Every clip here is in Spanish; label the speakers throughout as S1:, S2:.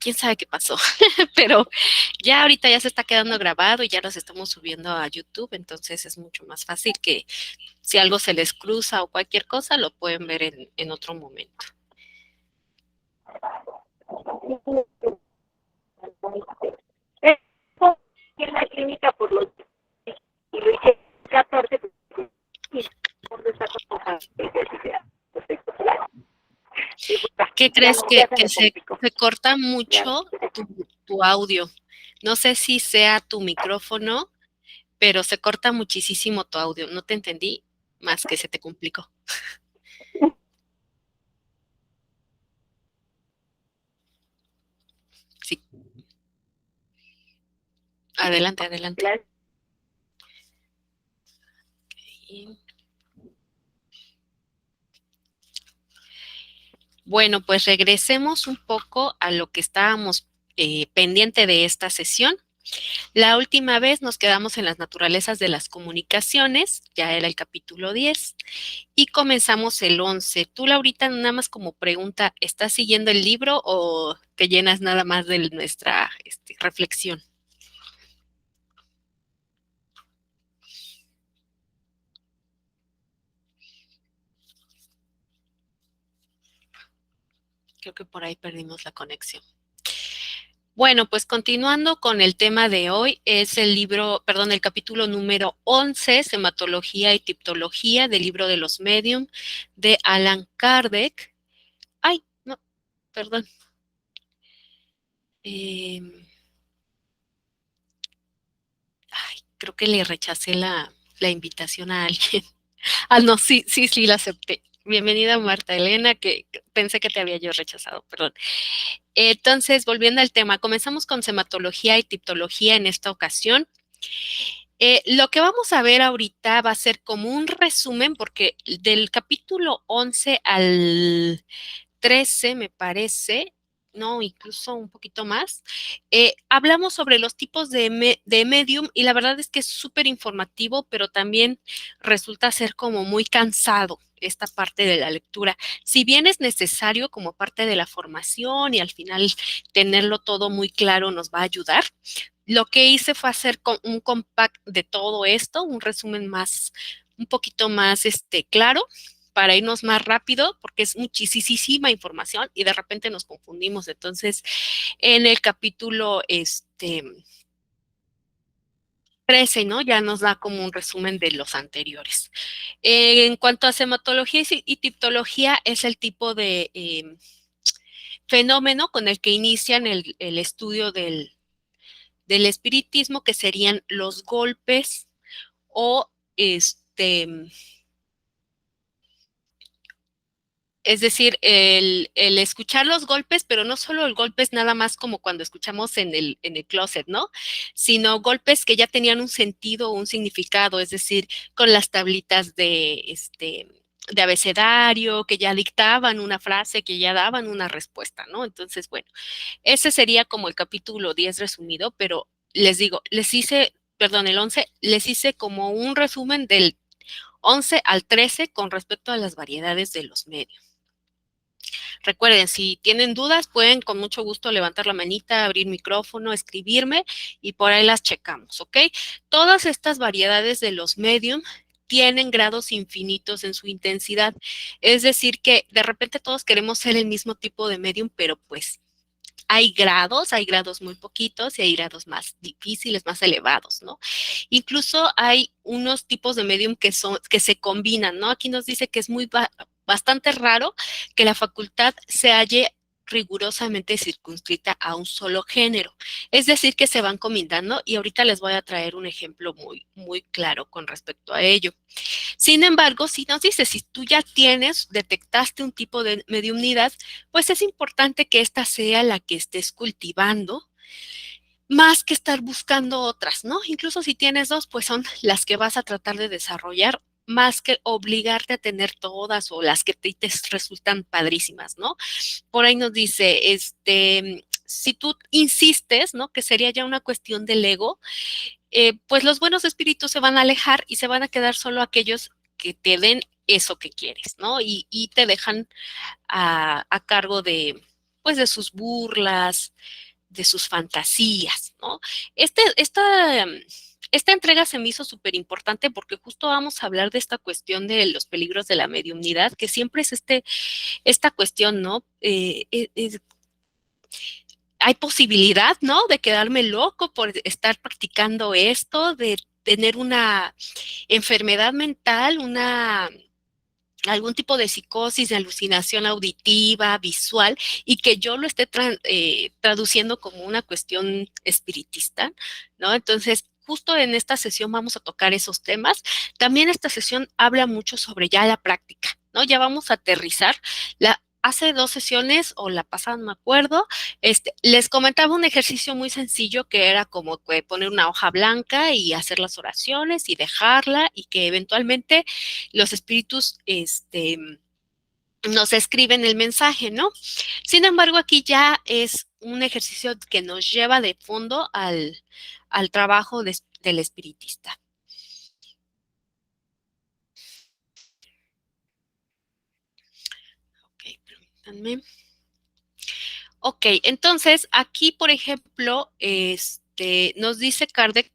S1: quién sabe qué pasó, pero ya ahorita ya se está quedando grabado y ya los estamos subiendo a YouTube, entonces es mucho más fácil que si algo se les cruza o cualquier cosa, lo pueden ver en otro momento.
S2: En la clínica por los y lo hice 14 y por esa cosa.
S1: ¿Qué
S2: Ya,
S1: crees
S2: ya se
S1: que
S2: me complicó.
S1: se corta
S2: Ya.
S1: mucho tu audio? No sé si sea tu micrófono, pero se corta muchísimo tu audio. No te entendí más que se te complicó. Sí, adelante, adelante. Y, bueno, pues regresemos un poco a lo que estábamos pendiente de esta sesión. La última vez nos quedamos en las naturalezas de las comunicaciones, ya era el capítulo 10, y comenzamos el 11. Tú, Laurita, nada más como pregunta, ¿estás siguiendo el libro o te llenas nada más de nuestra reflexión? Creo que por ahí perdimos la conexión. Bueno, pues continuando con el tema de hoy, es el libro, perdón, el capítulo número 11, Sematología y Tipología, del libro de los Medium, de Alan Kardec. Ay, no, perdón. Eh, Creo que le rechacé la invitación a alguien. Ah, no, sí, sí, sí, la acepté. Bienvenida, Marta Elena, que pensé que te había yo rechazado, perdón. Entonces, volviendo al tema, comenzamos con sematología y tipología en esta ocasión. Lo que vamos a ver ahorita va a ser como un resumen, porque del capítulo 11 al 13, me parece, no, incluso un poquito más, hablamos sobre los tipos de medium y la verdad es que es súper informativo, pero también resulta ser como muy cansado esta parte de la lectura. Si bien es necesario como parte de la formación y al final tenerlo todo muy claro nos va a ayudar, lo que hice fue hacer un compact de todo esto, un resumen más, un poquito más claro para irnos más rápido, porque es muchísima información y de repente nos confundimos. Entonces, en el capítulo 13, ¿no? Ya nos da como un resumen de los anteriores. En cuanto a sematología y tipología, es el tipo de fenómeno con el que inician el estudio del espiritismo, que serían los golpes o es decir, el escuchar los golpes, pero no solo el golpe es nada más como cuando escuchamos en el closet, ¿no? Sino golpes que ya tenían un sentido o un significado, es decir, con las tablitas de abecedario, que ya dictaban una frase, que ya daban una respuesta, ¿no? Entonces, bueno, ese sería como el capítulo 10 resumido, pero les digo, les hice, perdón, el 11, les hice como un resumen del 11 al 13 con respecto a las variedades de los medios. Recuerden, si tienen dudas, pueden con mucho gusto levantar la manita, abrir micrófono, escribirme y por ahí las checamos, ¿ok? Todas estas variedades de los medium tienen grados infinitos en su intensidad. Es decir, que de repente todos queremos ser el mismo tipo de medium, pero pues hay grados muy poquitos y hay grados más difíciles, más elevados, ¿no? Incluso hay unos tipos de medium que se combinan, ¿no? Aquí nos dice que es bastante raro que la facultad se halle rigurosamente circunscrita a un solo género. Es decir, que se van combinando y ahorita les voy a traer un ejemplo muy claro con respecto a ello. Sin embargo, si nos dice, si tú ya detectaste un tipo de mediumnidad, pues es importante que esta sea la que estés cultivando, más que estar buscando otras, ¿no? Incluso si tienes dos, pues son las que vas a tratar de desarrollar, más que obligarte a tener todas o las que te resultan padrísimas, ¿no? Por ahí nos dice, si tú insistes, ¿no? Que sería ya una cuestión del ego, pues los buenos espíritus se van a alejar y se van a quedar solo aquellos que te den eso que quieres, ¿no? Y te dejan a cargo pues de sus burlas, de sus fantasías, ¿no? Esta entrega se me hizo súper importante porque justo vamos a hablar de esta cuestión de los peligros de la mediumnidad, que siempre es esta cuestión, ¿no? Hay posibilidad, ¿no? De quedarme loco por estar practicando esto, de tener una enfermedad mental, algún tipo de psicosis, de alucinación auditiva, visual, y que yo lo esté traduciendo como una cuestión espiritista, ¿no? Entonces, justo en esta sesión vamos a tocar esos temas. También esta sesión habla mucho sobre ya la práctica, ¿no? Ya vamos a aterrizar. Hace 2 sesiones, o la pasada, no me acuerdo, les comentaba un ejercicio muy sencillo que era como que poner una hoja blanca y hacer las oraciones y dejarla, y que eventualmente los espíritus nos escriben el mensaje, ¿no? Sin embargo, aquí ya es un ejercicio que nos lleva de fondo al trabajo del espiritista. Ok, permítanme. Ok, entonces aquí, por ejemplo, nos dice Kardec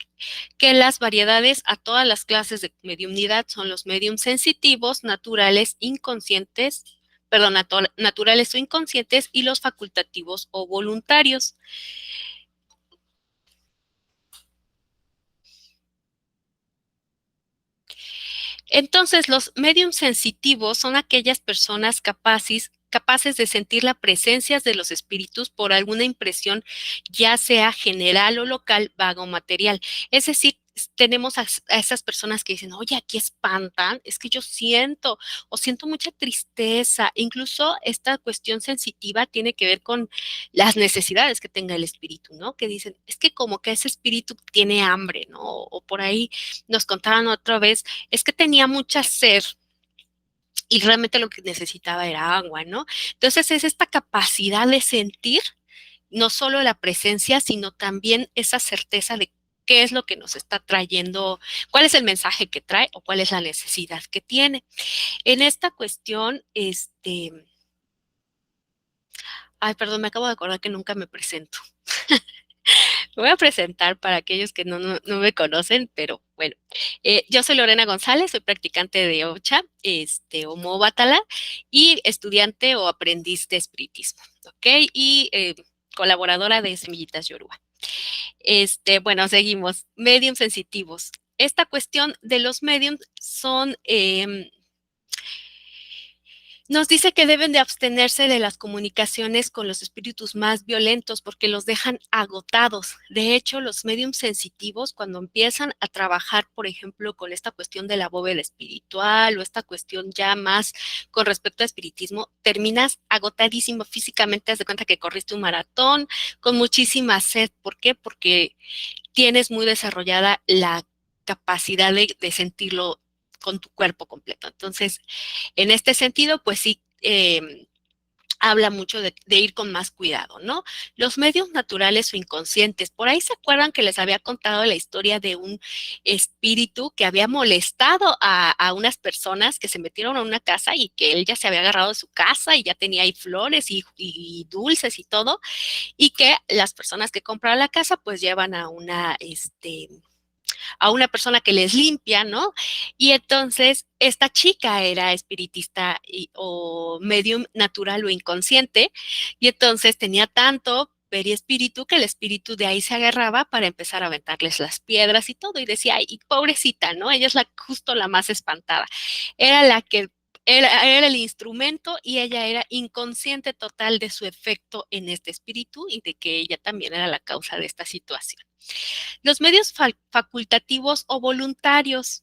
S1: que las variedades a todas las clases de mediumnidad son los mediums sensitivos, naturales, inconscientes, perdón, naturales o inconscientes, y los facultativos o voluntarios. Entonces, los mediums sensitivos son aquellas personas capaces de sentir la presencia de los espíritus por alguna impresión, ya sea general o local, vaga o material. Es decir, tenemos a esas personas que dicen, oye, aquí espantan, es que yo siento, o siento mucha tristeza. Incluso esta cuestión sensitiva tiene que ver con las necesidades que tenga el espíritu, ¿no? Que dicen, es que como que ese espíritu tiene hambre, ¿no? O por ahí nos contaban otra vez, es que tenía mucha sed y realmente lo que necesitaba era agua, ¿no? Entonces es esta capacidad de sentir no solo la presencia, sino también esa certeza de qué es lo que nos está trayendo, cuál es el mensaje que trae o cuál es la necesidad que tiene. En esta cuestión, ay, perdón, me acabo de acordar que nunca me presento. Me voy a presentar para aquellos que no me conocen, pero bueno, yo soy Lorena González, soy practicante de OCHA, Homo Bátala, y estudiante o aprendiz de espiritismo, ¿ok? Y colaboradora de Semillitas Yoruba. Bueno, seguimos. Mediums sensitivos. Esta cuestión de los mediums nos dice que deben de abstenerse de las comunicaciones con los espíritus más violentos porque los dejan agotados. De hecho, los mediums sensitivos, cuando empiezan a trabajar, por ejemplo, con esta cuestión de la bóveda espiritual o esta cuestión ya más con respecto a espiritismo, terminas agotadísimo físicamente. Haz de cuenta que corriste un maratón con muchísima sed. ¿Por qué? Porque tienes muy desarrollada la capacidad de sentirlo con tu cuerpo completo. Entonces, en este sentido, pues sí, habla mucho de ir con más cuidado, ¿no? Los medios naturales o inconscientes. Por ahí se acuerdan que les había contado la historia de un espíritu que había molestado a unas personas que se metieron a una casa y que él ya se había agarrado de su casa y ya tenía ahí flores y dulces y todo, y que las personas que compraron la casa pues llevan a una persona que les limpia, ¿no? Y entonces esta chica era espiritista o medium natural o inconsciente, y entonces tenía tanto periespíritu que el espíritu de ahí se agarraba para empezar a aventarles las piedras y todo, y decía, ay, pobrecita, ¿no? Ella es justo la más espantada. Era la que era el instrumento y ella era inconsciente total de su efecto en este espíritu y de que ella también era la causa de esta situación. Los medios facultativos o voluntarios,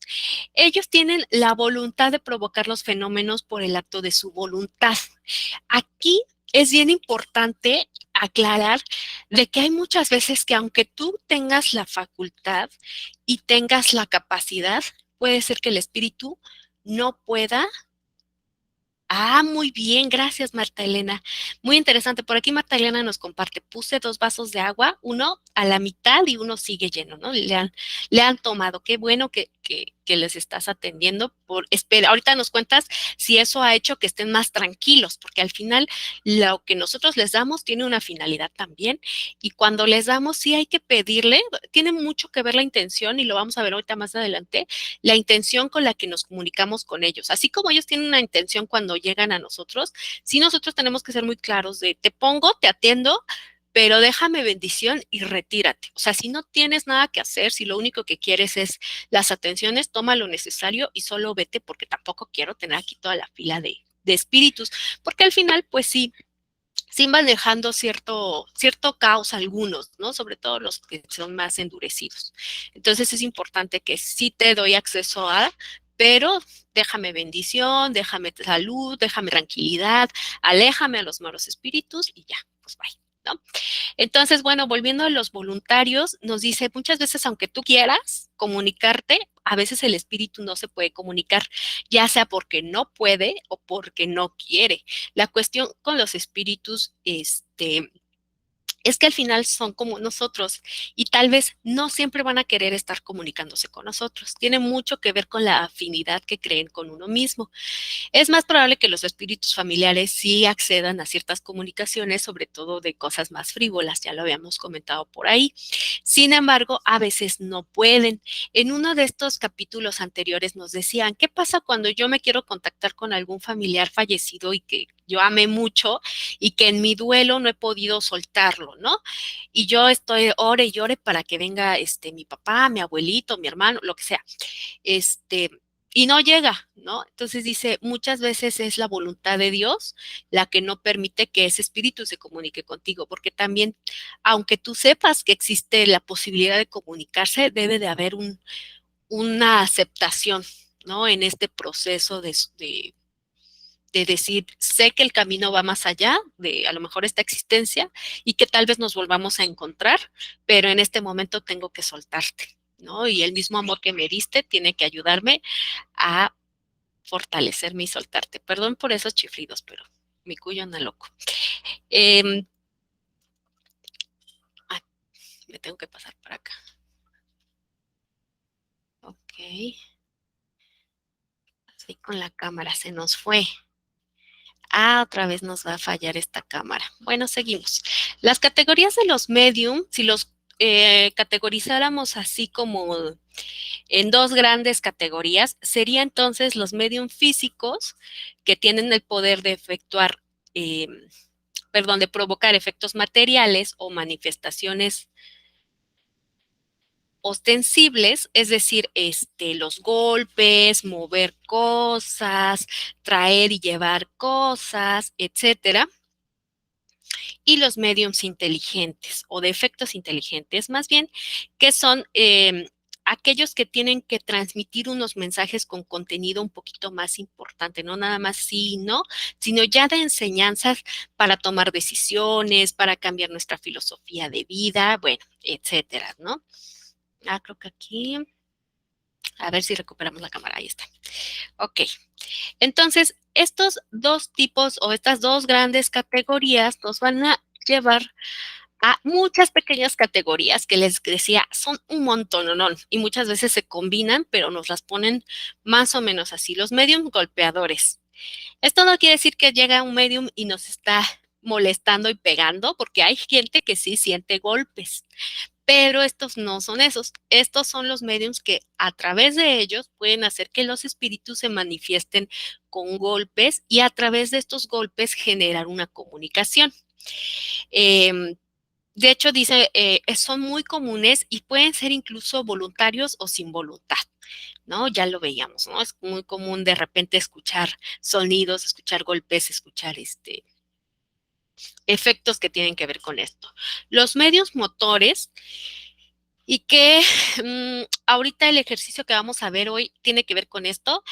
S1: ellos tienen la voluntad de provocar los fenómenos por el acto de su voluntad. Aquí es bien importante aclarar de que hay muchas veces que aunque tú tengas la facultad y tengas la capacidad, puede ser que el espíritu no pueda. Ah, muy bien, gracias Marta Elena. Muy interesante. Por aquí Marta Elena nos comparte, puse 2 vasos de agua, uno a la mitad y uno sigue lleno, ¿no? Le han tomado. Qué bueno que que les estás atendiendo. Espera, ahorita nos cuentas si eso ha hecho que estén más tranquilos, porque al final lo que nosotros les damos tiene una finalidad también, y cuando les damos sí hay que pedirle, tiene mucho que ver la intención, y lo vamos a ver ahorita más adelante, la intención con la que nos comunicamos con ellos. Así como ellos tienen una intención cuando llegan a nosotros, sí nosotros tenemos que ser muy claros de te pongo, te atiendo, pero déjame bendición y retírate. O sea, si no tienes nada que hacer, si lo único que quieres es las atenciones, toma lo necesario y solo vete, porque tampoco quiero tener aquí toda la fila de espíritus, porque al final, pues sí van dejando cierto caos algunos, ¿no? Sobre todo los que son más endurecidos. Entonces es importante que sí te doy acceso a, pero déjame bendición, déjame salud, déjame tranquilidad, aléjame a los malos espíritus y ya, pues bye, ¿no? Entonces, bueno, volviendo a los voluntarios, nos dice muchas veces, aunque tú quieras comunicarte, a veces el espíritu no se puede comunicar, ya sea porque no puede o porque no quiere. La cuestión con los espíritus, es que al final son como nosotros y tal vez no siempre van a querer estar comunicándose con nosotros. Tiene mucho que ver con la afinidad que creen con uno mismo. Es más probable que los espíritus familiares sí accedan a ciertas comunicaciones, sobre todo de cosas más frívolas, ya lo habíamos comentado por ahí. Sin embargo, a veces no pueden. En uno de estos capítulos anteriores nos decían, ¿qué pasa cuando yo me quiero contactar con algún familiar fallecido y que yo amé mucho y que en mi duelo no he podido soltarlo, ¿no? Y yo estoy ore y llore para que venga mi papá, mi abuelito, mi hermano, lo que sea. Este, y no llega, ¿no? Entonces dice, muchas veces es la voluntad de Dios la que no permite que ese espíritu se comunique contigo, porque también, aunque tú sepas que existe la posibilidad de comunicarse, debe de haber una aceptación, ¿no? En este proceso de decir, sé que el camino va más allá de a lo mejor esta existencia y que tal vez nos volvamos a encontrar, pero en este momento tengo que soltarte, ¿no? Y el mismo amor que me diste tiene que ayudarme a fortalecerme y soltarte. Perdón por esos chiflidos, pero mi cuyo anda loco. Eh, ah, me tengo que pasar para acá. Ok. Así con la cámara se nos fue. Otra vez nos va a fallar esta cámara. Bueno, seguimos. Las categorías de los medium, si los categorizáramos así como en dos grandes categorías, sería entonces los medium físicos que tienen el poder de efectuar, eh, perdón, de provocar efectos materiales o manifestaciones ostensibles, es decir, los golpes, mover cosas, traer y llevar cosas, etcétera. Y los mediums inteligentes o de efectos inteligentes, más bien, que son aquellos que tienen que transmitir unos mensajes con contenido un poquito más importante, no nada más sí y no, sino ya de enseñanzas para tomar decisiones, para cambiar nuestra filosofía de vida, bueno, etcétera, ¿no? Creo que aquí, a ver si recuperamos la cámara, ahí está. Ok, entonces estos dos tipos o estas dos grandes categorías nos van a llevar a muchas pequeñas categorías que les decía, son un montón, ¿no? Y muchas veces se combinan, pero nos las ponen más o menos así. Los medium golpeadores. Esto no quiere decir que llega un medium y nos está molestando y pegando, porque hay gente que sí siente golpes, pero estos no son esos. Estos son los mediums que a través de ellos pueden hacer que los espíritus se manifiesten con golpes y a través de estos golpes generar una comunicación. Eh, de hecho, dice, son muy comunes y pueden ser incluso voluntarios o sin voluntad, ¿no? Ya lo veíamos, ¿no? Es muy común de repente escuchar sonidos, escuchar golpes, escuchar efectos que tienen que ver con esto. Los medios motores y que ahorita el ejercicio que vamos a ver hoy tiene que ver con esto.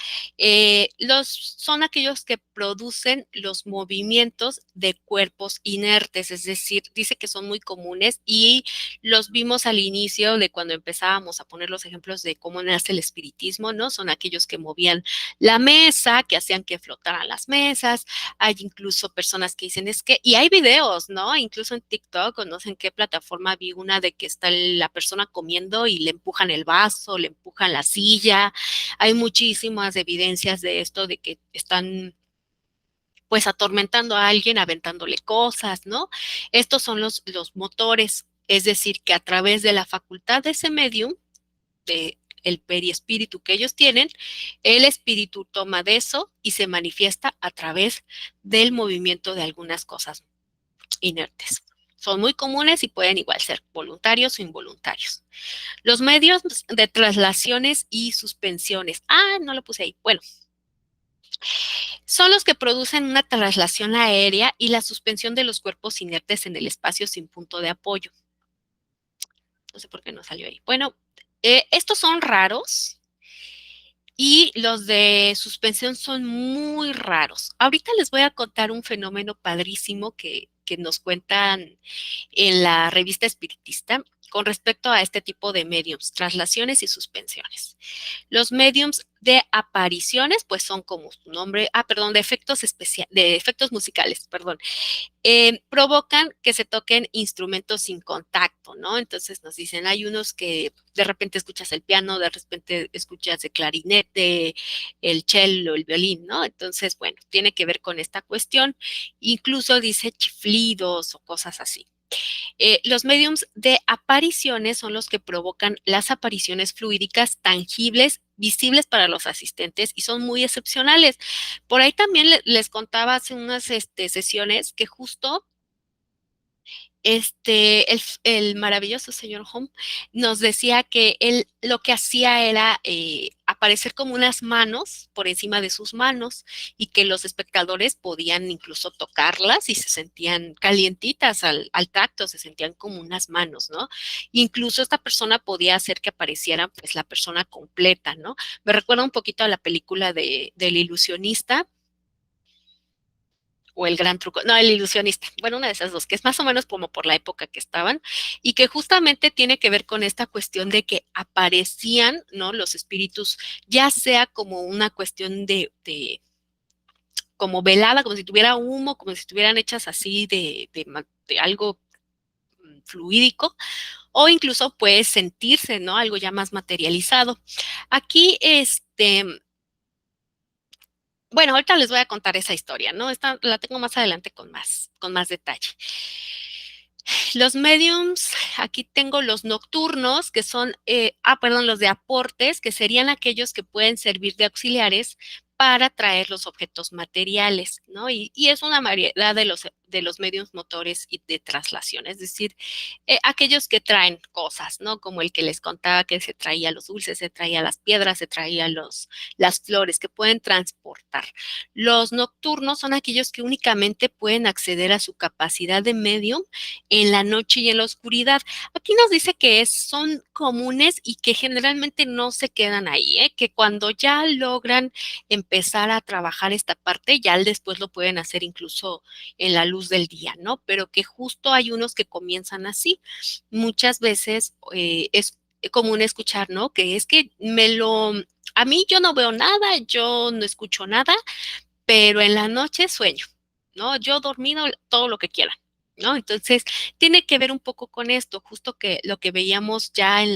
S1: Son aquellos que producen los movimientos de cuerpos inertes, es decir, dice que son muy comunes y los vimos al inicio de cuando empezábamos a poner los ejemplos de cómo nace el espiritismo, ¿no? Son aquellos que movían la mesa, que hacían que flotaran las mesas. Hay incluso personas que dicen, es que, y hay videos, ¿no? Incluso en TikTok o no sé en qué plataforma vi una de que está la persona persona comiendo y le empujan el vaso, le empujan la silla. Hay muchísimas evidencias de esto, de que están pues atormentando a alguien, aventándole cosas, ¿no? Estos son los motores, es decir, que a través de la facultad de ese medium, de el periespíritu que ellos tienen, el espíritu toma de eso y se manifiesta a través del movimiento de algunas cosas inertes. Son muy comunes y pueden igual ser voluntarios o involuntarios. Los medios de traslaciones y suspensiones. Ah, no lo puse ahí. Bueno, son los que producen una traslación aérea y la suspensión de los cuerpos inertes en el espacio sin punto de apoyo. No sé por qué no salió ahí. Bueno, estos son raros y los de suspensión son muy raros. Ahorita les voy a contar un fenómeno padrísimo que nos cuentan en la revista espiritista con respecto a este tipo de mediums, traslaciones y suspensiones. Los mediums de apariciones, pues son como su nombre, perdón, de efectos especiales, de efectos musicales, perdón, provocan que se toquen instrumentos sin contacto, ¿no? Entonces nos dicen, hay unos que de repente escuchas el piano, de repente escuchas el clarinete, el cello, el violín, ¿no? Entonces, bueno, tiene que ver con esta cuestión. Incluso dice chiflidos o cosas así. Los mediums de apariciones son los que provocan las apariciones fluídicas tangibles, visibles para los asistentes y son muy excepcionales. Por ahí también les contaba hace unas sesiones que justo el maravilloso señor Home nos decía que él lo que hacía era aparecer como unas manos por encima de sus manos y que los espectadores podían incluso tocarlas y se sentían calientitas al tacto, se sentían como unas manos, ¿no? Incluso esta persona podía hacer que apareciera pues la persona completa, ¿no? Me recuerda un poquito a la película del ilusionista o el gran truco, no, el ilusionista, bueno, una de esas dos, que es más o menos como por la época que estaban, y que justamente tiene que ver con esta cuestión de que aparecían, ¿no? Los espíritus, ya sea como una cuestión como velada, como si tuviera humo, como si estuvieran hechas así de algo fluídico, o incluso puede sentirse, ¿no? Algo ya más materializado. Aquí, bueno, ahorita les voy a contar esa historia, ¿no? Esta la tengo más adelante con más detalle. Los mediums, aquí tengo los nocturnos, que son, perdón, los de aportes, que serían aquellos que pueden servir de auxiliares para traer los objetos materiales, ¿no? Y es una variedad de los medios motores y de traslación, es decir, aquellos que traen cosas, ¿no? Como el que les contaba que se traía los dulces, se traía las piedras, se traía las flores, que pueden transportar. Los nocturnos son aquellos que únicamente pueden acceder a su capacidad de medium en la noche y en la oscuridad. Aquí nos dice que son comunes y que generalmente no se quedan ahí, ¿eh? Que cuando ya logran empezar a trabajar esta parte, ya después lo pueden hacer incluso en la luz del día, ¿no? Pero que justo hay unos que comienzan así. Muchas veces es común escuchar, ¿no? Que es que a mí yo no veo nada, yo no escucho nada, pero en la noche sueño, ¿no? Yo dormido todo lo que quiera, ¿no? Entonces, tiene que ver un poco con esto, justo que lo que veíamos ya en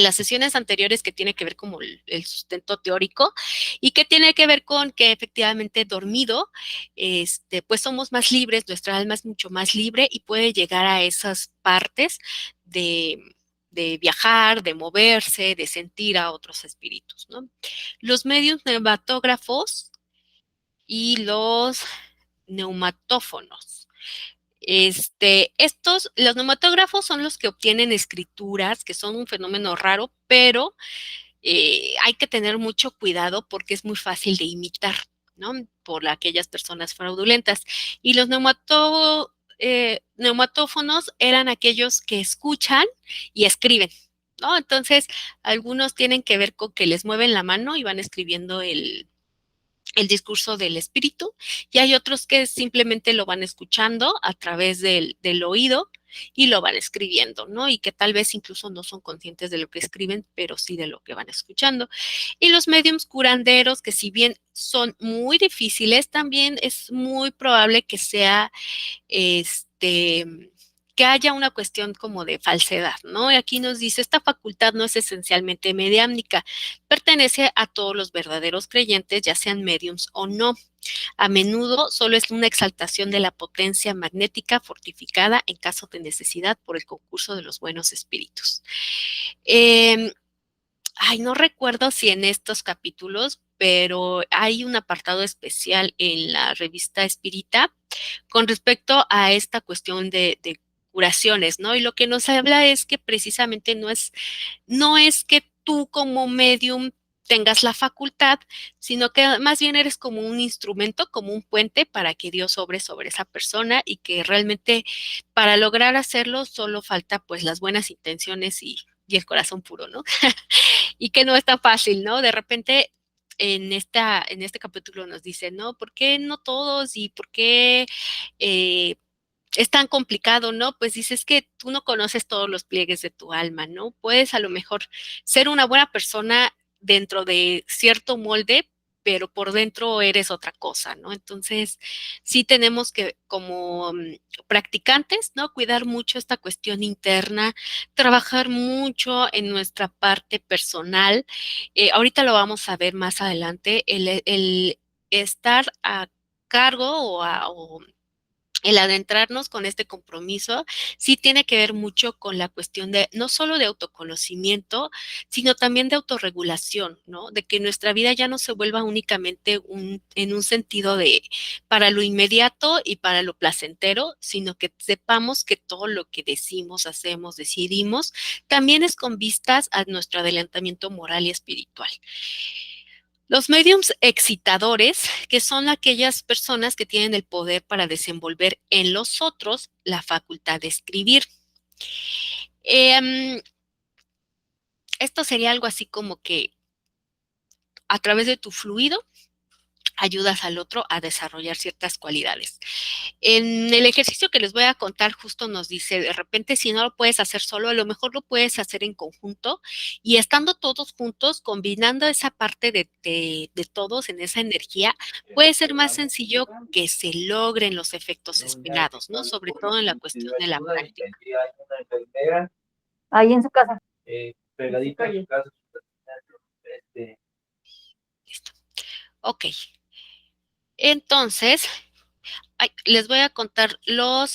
S1: las sesiones anteriores, que tiene que ver como el sustento teórico y que tiene que ver con que efectivamente dormido, pues somos más libres, nuestra alma es mucho más libre y puede llegar a esas partes de, de viajar, de moverse, de sentir a otros espíritus, ¿no? Los medios neumatógrafos y los neumatófonos. Los neumatógrafos son los que obtienen escrituras, que son un fenómeno raro, pero hay que tener mucho cuidado porque es muy fácil de imitar, ¿no? Por aquellas personas fraudulentas. Y los neumatófonos eran aquellos que escuchan y escriben, ¿no? Entonces, algunos tienen que ver con que les mueven la mano y van escribiendo el discurso del espíritu, y hay otros que simplemente lo van escuchando a través del oído y lo van escribiendo, ¿no? Y que tal vez incluso no son conscientes de lo que escriben, pero sí de lo que van escuchando. Y los mediums curanderos, que si bien son muy difíciles, también es muy probable que sea este que haya una cuestión como de falsedad, ¿no? Y aquí nos dice, esta facultad no es esencialmente mediámnica, pertenece a todos los verdaderos creyentes, ya sean mediums o no. A menudo solo es una exaltación de la potencia magnética fortificada en caso de necesidad por el concurso de los buenos espíritus. Eh, no recuerdo si en estos capítulos, pero hay un apartado especial en la revista Espírita con respecto a esta cuestión de curaciones, ¿no? Y lo que nos habla es que precisamente no es que tú como medium tengas la facultad, sino que más bien eres como un instrumento, como un puente para que Dios obre sobre esa persona y que realmente para lograr hacerlo solo falta pues las buenas intenciones y el corazón puro, ¿no? Y que no es tan fácil, ¿no? De repente en este capítulo nos dice, ¿no? ¿Por qué no todos y por qué eh, es tan complicado, ¿no? Pues dices que tú no conoces todos los pliegues de tu alma, ¿no? Puedes a lo mejor ser una buena persona dentro de cierto molde, pero por dentro eres otra cosa, ¿no? Entonces, sí tenemos que, como practicantes, ¿no? Cuidar mucho esta cuestión interna, trabajar mucho en nuestra parte personal. Ahorita lo vamos a ver más adelante, el estar a cargo o el adentrarnos con este compromiso sí tiene que ver mucho con la cuestión de no solo de autoconocimiento, sino también de autorregulación, ¿no? De que nuestra vida ya no se vuelva únicamente en un sentido de para lo inmediato y para lo placentero, sino que sepamos que todo lo que decimos, hacemos, decidimos, también es con vistas a nuestro adelantamiento moral y espiritual. Los mediums excitadores, que son aquellas personas que tienen el poder para desenvolver en los otros la facultad de escribir. Em, Esto sería algo así como que a través de tu fluido ayudas al otro a desarrollar ciertas cualidades. En el ejercicio que les voy a contar justo nos dice, de repente si no lo puedes hacer solo, a lo mejor lo puedes hacer en conjunto y estando todos juntos, combinando esa parte de todos en esa energía, puede ser más sencillo que se logren los efectos esperados, ¿no? Sobre todo en la cuestión de la práctica.
S2: Ahí en su casa.
S3: Pegadito a su casa.
S1: Listo. Ok. Entonces, les voy a contar la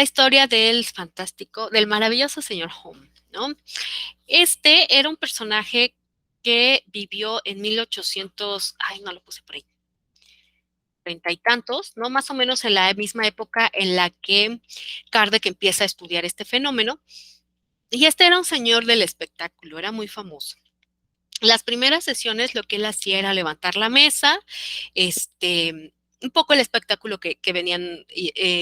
S1: historia del fantástico, del maravilloso señor Home, ¿no? Este era un personaje que vivió en 1800, no lo puse por ahí, 30 y tantos, ¿no? Más o menos en la misma época en la que Kardec empieza a estudiar este fenómeno. Y este era un señor del espectáculo, era muy famoso. Las primeras sesiones lo que él hacía era levantar la mesa, un poco el espectáculo que venían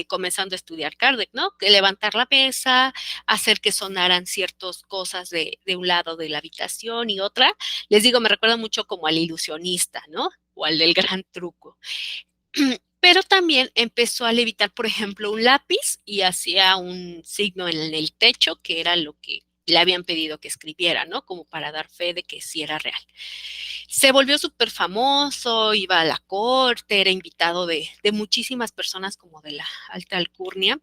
S1: comenzando a estudiar Kardec, ¿no? Que levantar la mesa, hacer que sonaran ciertas cosas de un lado de la habitación y otra. Les digo, me recuerda mucho como al ilusionista, ¿no? O al del gran truco. Pero también empezó a levitar, por ejemplo, un lápiz y hacía un signo en el techo, que era lo que le habían pedido que escribiera, ¿no? Como para dar fe de que sí era real. Se volvió súper famoso, iba a la corte, era invitado de muchísimas personas como de la alta alcurnia.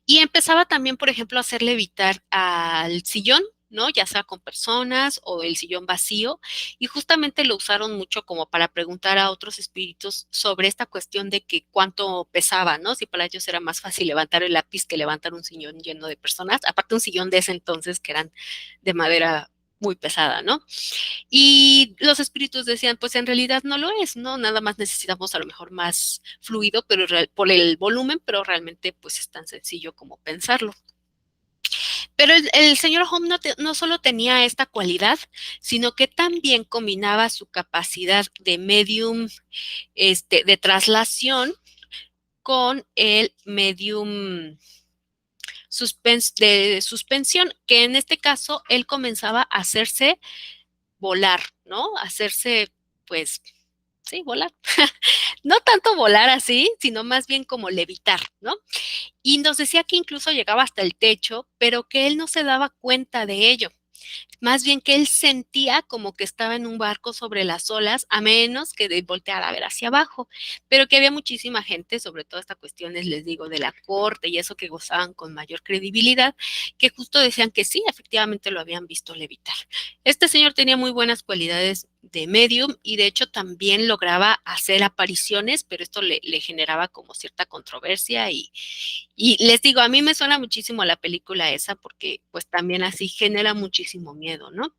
S1: Y empezaba también, por ejemplo, a hacer levitar al sillón, ¿no? Ya sea con personas o el sillón vacío, y justamente lo usaron mucho como para preguntar a otros espíritus sobre esta cuestión de que cuánto pesaba, ¿no? Si para ellos era más fácil levantar el lápiz que levantar un sillón lleno de personas, aparte un sillón de ese entonces que eran de madera muy pesada, ¿no? Y los espíritus decían, pues en realidad no lo es, ¿no? Nada más necesitamos a lo mejor más fluido, pero por el volumen, pero realmente pues es tan sencillo como pensarlo. Pero el señor Home no solo tenía esta cualidad, sino que también combinaba su capacidad de medium, de traslación con el medium de suspensión, que en este caso él comenzaba a hacerse volar, ¿no? Hacerse, pues, sí, volar. No tanto volar así, sino más bien como levitar, ¿no? Y nos decía que incluso llegaba hasta el techo, pero que él no se daba cuenta de ello. más bien que él sentía como que estaba en un barco sobre las olas, a menos que volteara a ver hacia abajo, pero que había muchísima gente, sobre todo esta cuestiones, les digo, de la corte y eso que gozaban con mayor credibilidad, que justo decían que sí, efectivamente lo habían visto levitar. Este señor tenía muy buenas cualidades de medium y de hecho también lograba hacer apariciones, pero esto le generaba como cierta controversia y les digo, a mí me suena muchísimo la película esa porque pues también así genera muchísimo miedo, ¿no?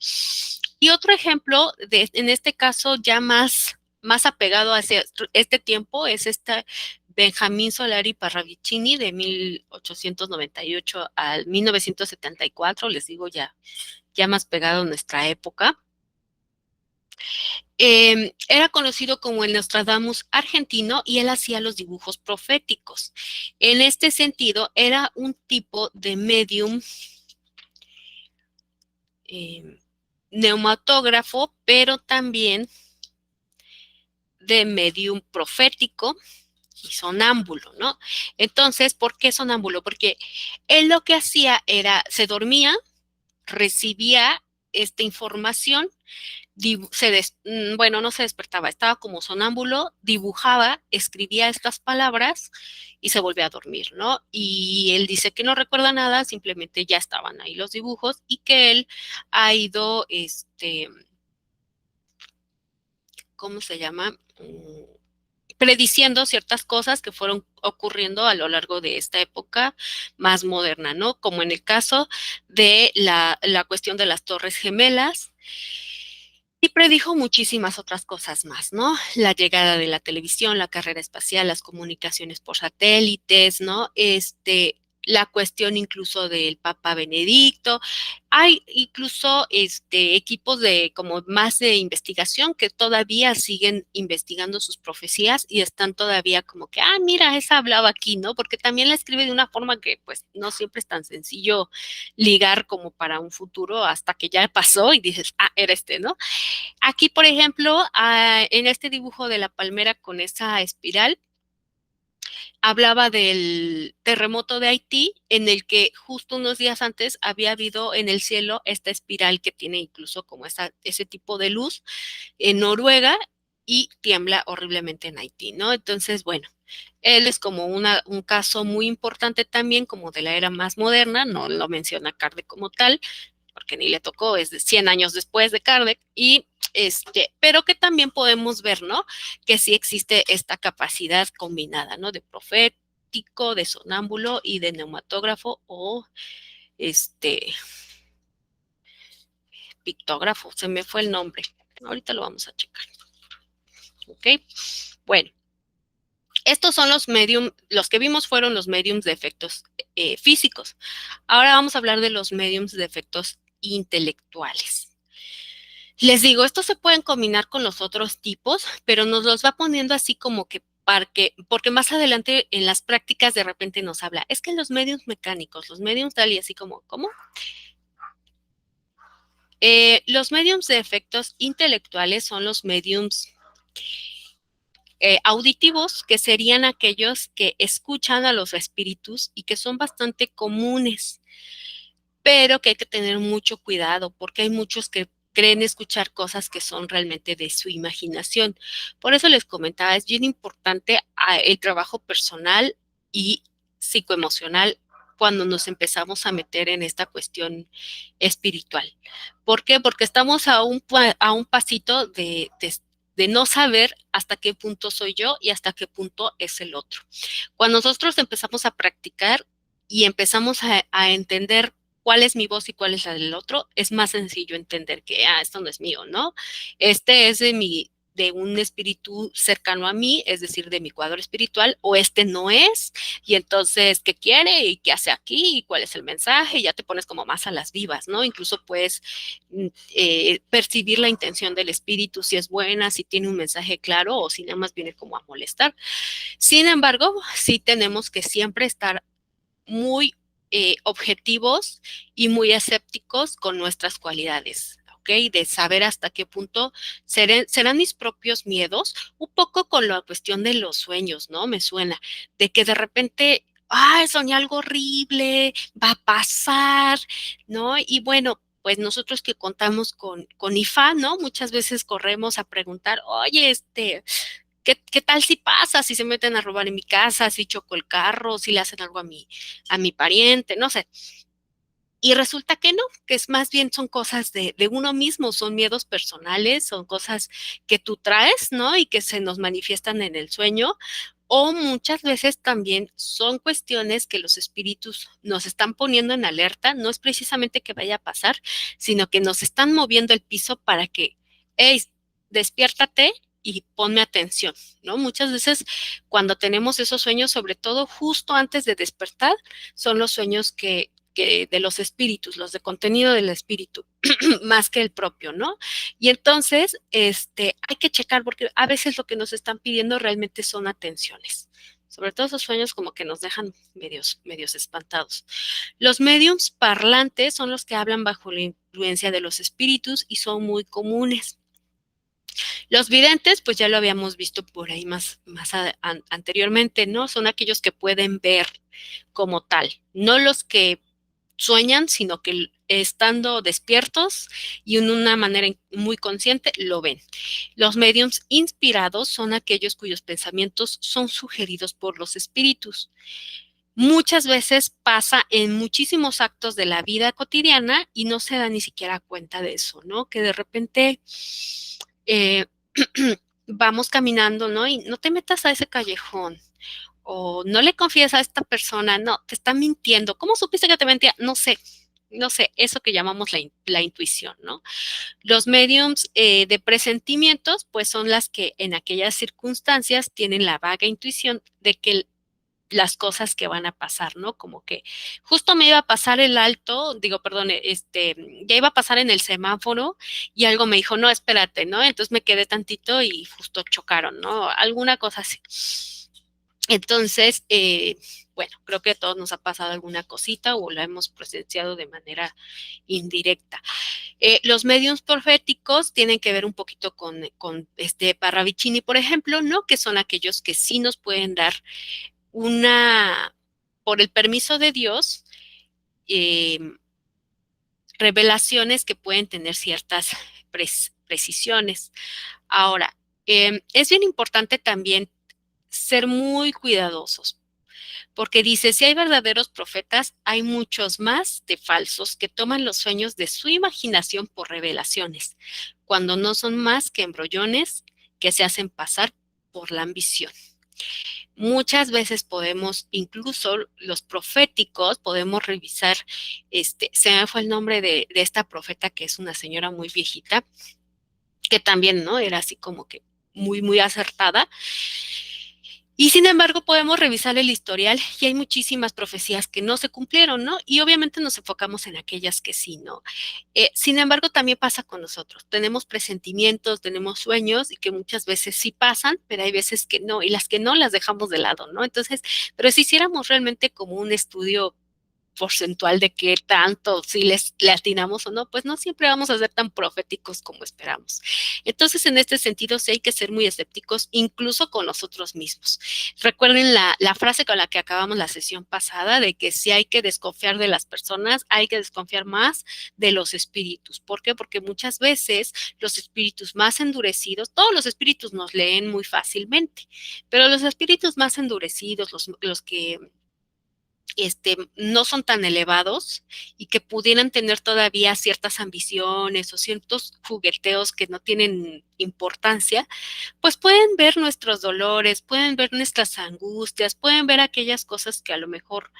S1: Y otro ejemplo, en este caso ya más apegado a este tiempo, es esta Benjamín Solari Parravicini de 1898 al 1974, les digo ya más pegado a nuestra época. Era conocido como el Nostradamus argentino y él hacía los dibujos proféticos. En este sentido, era un tipo de medium neumatógrafo, pero también de medium profético y sonámbulo, ¿no? Entonces, ¿por qué sonámbulo? Porque él lo que hacía era, se dormía, recibía esta información, bueno, no se despertaba, estaba como sonámbulo, dibujaba, escribía estas palabras y se volvía a dormir, ¿no? Y él dice que no recuerda nada, simplemente ya estaban ahí los dibujos y que él ha ido, ¿cómo se llama? Prediciendo ciertas cosas que fueron ocurriendo a lo largo de esta época más moderna, ¿no? Como en el caso de la cuestión de las Torres Gemelas, y predijo muchísimas otras cosas más, ¿no? La llegada de la televisión, la carrera espacial, las comunicaciones por satélites, ¿no? La cuestión incluso del Papa Benedicto. Hay incluso equipos de como más de investigación que todavía siguen investigando sus profecías y están todavía como que, mira, esa hablaba aquí, ¿no? Porque también la escribe de una forma que pues no siempre es tan sencillo ligar como para un futuro hasta que ya pasó y dices, era ¿no? Aquí, por ejemplo, en este dibujo de la palmera con esa espiral, hablaba del terremoto de Haití, en el que justo unos días antes había habido en el cielo esta espiral que tiene incluso como ese tipo de luz en Noruega y tiembla horriblemente en Haití, ¿no? Entonces, bueno, él es como un caso muy importante también, como de la era más moderna, no lo menciona Kardec como tal, porque ni le tocó, es de 100 años después de Kardec, pero que también podemos ver, ¿no? Que sí existe esta capacidad combinada, ¿no? De profético, de sonámbulo y de neumatógrafo o pictógrafo, se me fue el nombre. Ahorita lo vamos a checar. ¿Ok? Bueno, estos son los que vimos fueron los mediums de efectos físicos. Ahora vamos a hablar de los mediums de efectos intelectuales. Les digo, estos se pueden combinar con los otros tipos, pero nos los va poniendo así como que porque más adelante en las prácticas de repente nos habla, es que los mediums mecánicos, los mediums tal y así como, ¿cómo? Los mediums de efectos intelectuales son los mediums auditivos, que serían aquellos que escuchan a los espíritus y que son bastante comunes, pero que hay que tener mucho cuidado porque hay muchos que creen escuchar cosas que son realmente de su imaginación. Por eso les comentaba, es bien importante el trabajo personal y psicoemocional cuando nos empezamos a meter en esta cuestión espiritual. ¿Por qué? Porque estamos a un pasito de no saber hasta qué punto soy yo y hasta qué punto es el otro. Cuando nosotros empezamos a practicar y empezamos a entender cuál es mi voz y cuál es la del otro, es más sencillo entender que, esto no es mío, ¿no? Este es de un espíritu cercano a mí, es decir, de mi cuadro espiritual, o este no es, y entonces, ¿qué quiere? ¿Y qué hace aquí? ¿Y cuál es el mensaje? Y ya te pones como más a las vivas, ¿no? Incluso puedes percibir la intención del espíritu, si es buena, si tiene un mensaje claro, o si nada más viene como a molestar. Sin embargo, sí tenemos que siempre estar muy objetivos y muy escépticos con nuestras cualidades, ¿ok? De saber hasta qué punto serán mis propios miedos, un poco con la cuestión de los sueños, ¿no? Me suena, de que de repente, soñé algo horrible, va a pasar, ¿no? Y bueno, pues nosotros que contamos con IFA, ¿no? Muchas veces corremos a preguntar, oye, ¿qué tal si pasa, si se meten a robar en mi casa, si choco el carro, si le hacen algo a mi pariente, no sé? Y resulta que no, que es más bien son cosas de uno mismo, son miedos personales, son cosas que tú traes, ¿no? Y que se nos manifiestan en el sueño. O muchas veces también son cuestiones que los espíritus nos están poniendo en alerta. No es precisamente que vaya a pasar, sino que nos están moviendo el piso para que, hey, despiértate y ponme atención, ¿no? Muchas veces cuando tenemos esos sueños, sobre todo justo antes de despertar, son los sueños que de los espíritus, los de contenido del espíritu, más que el propio, ¿no? Y entonces, hay que checar porque a veces lo que nos están pidiendo realmente son atenciones. Sobre todo esos sueños como que nos dejan medios espantados. Los mediums parlantes son los que hablan bajo la influencia de los espíritus y son muy comunes. Los videntes, pues ya lo habíamos visto por ahí anteriormente, ¿no? Son aquellos que pueden ver como tal, no los que sueñan, sino que estando despiertos y en una manera muy consciente lo ven. Los mediums inspirados son aquellos cuyos pensamientos son sugeridos por los espíritus. Muchas veces pasa en muchísimos actos de la vida cotidiana y no se da ni siquiera cuenta de eso, ¿no? Que de repente eh, vamos caminando, ¿no? Y no te metas a ese callejón o no le confíes a esta persona, no, te está mintiendo. ¿Cómo supiste que te mentía? No sé, eso que llamamos la intuición, ¿no? Los mediums de presentimientos, pues son las que en aquellas circunstancias tienen la vaga intuición de que las cosas que van a pasar, ¿no? Como que justo me iba a pasar el alto, digo, perdón, ya iba a pasar en el semáforo y algo me dijo, no, espérate, ¿no? Entonces me quedé tantito y justo chocaron, ¿no? Alguna cosa así. Entonces, bueno, creo que a todos nos ha pasado alguna cosita o la hemos presenciado de manera indirecta. Los mediums proféticos tienen que ver un poquito con Parravicini, por ejemplo, ¿no? Que son aquellos que sí nos pueden dar por el permiso de Dios, eh, revelaciones que pueden tener ciertas precisiones. Ahora, es bien importante también ser muy cuidadosos, porque dice, si hay verdaderos profetas, hay muchos más de falsos que toman los sueños de su imaginación por revelaciones, cuando no son más que embrollones que se hacen pasar por la ambición. Muchas veces podemos, incluso los proféticos, podemos revisar, se me fue el nombre de esta profeta que es una señora muy viejita, que también, ¿no? Era así como que muy acertada. Y sin embargo, podemos revisar el historial y hay muchísimas profecías que no se cumplieron, ¿no? Y obviamente nos enfocamos en aquellas que sí, ¿no? Sin embargo, también pasa con nosotros. Tenemos presentimientos, tenemos sueños y que muchas veces sí pasan, pero hay veces que no, y las que no las dejamos de lado, ¿no? Entonces, pero si hiciéramos realmente como un estudio porcentual de qué tanto, si le atinamos o no, pues no siempre vamos a ser tan proféticos como esperamos. Entonces, en este sentido, sí hay que ser muy escépticos, incluso con nosotros mismos. Recuerden la frase con la que acabamos la sesión pasada, de que si hay que desconfiar de las personas, hay que desconfiar más de los espíritus. ¿Por qué? Porque muchas veces los espíritus más endurecidos, todos los espíritus nos leen muy fácilmente, pero los espíritus más endurecidos, los que no son tan elevados y que pudieran tener todavía ciertas ambiciones o ciertos jugueteos que no tienen importancia, pues pueden ver nuestros dolores, pueden ver nuestras angustias, pueden ver aquellas cosas que a lo mejor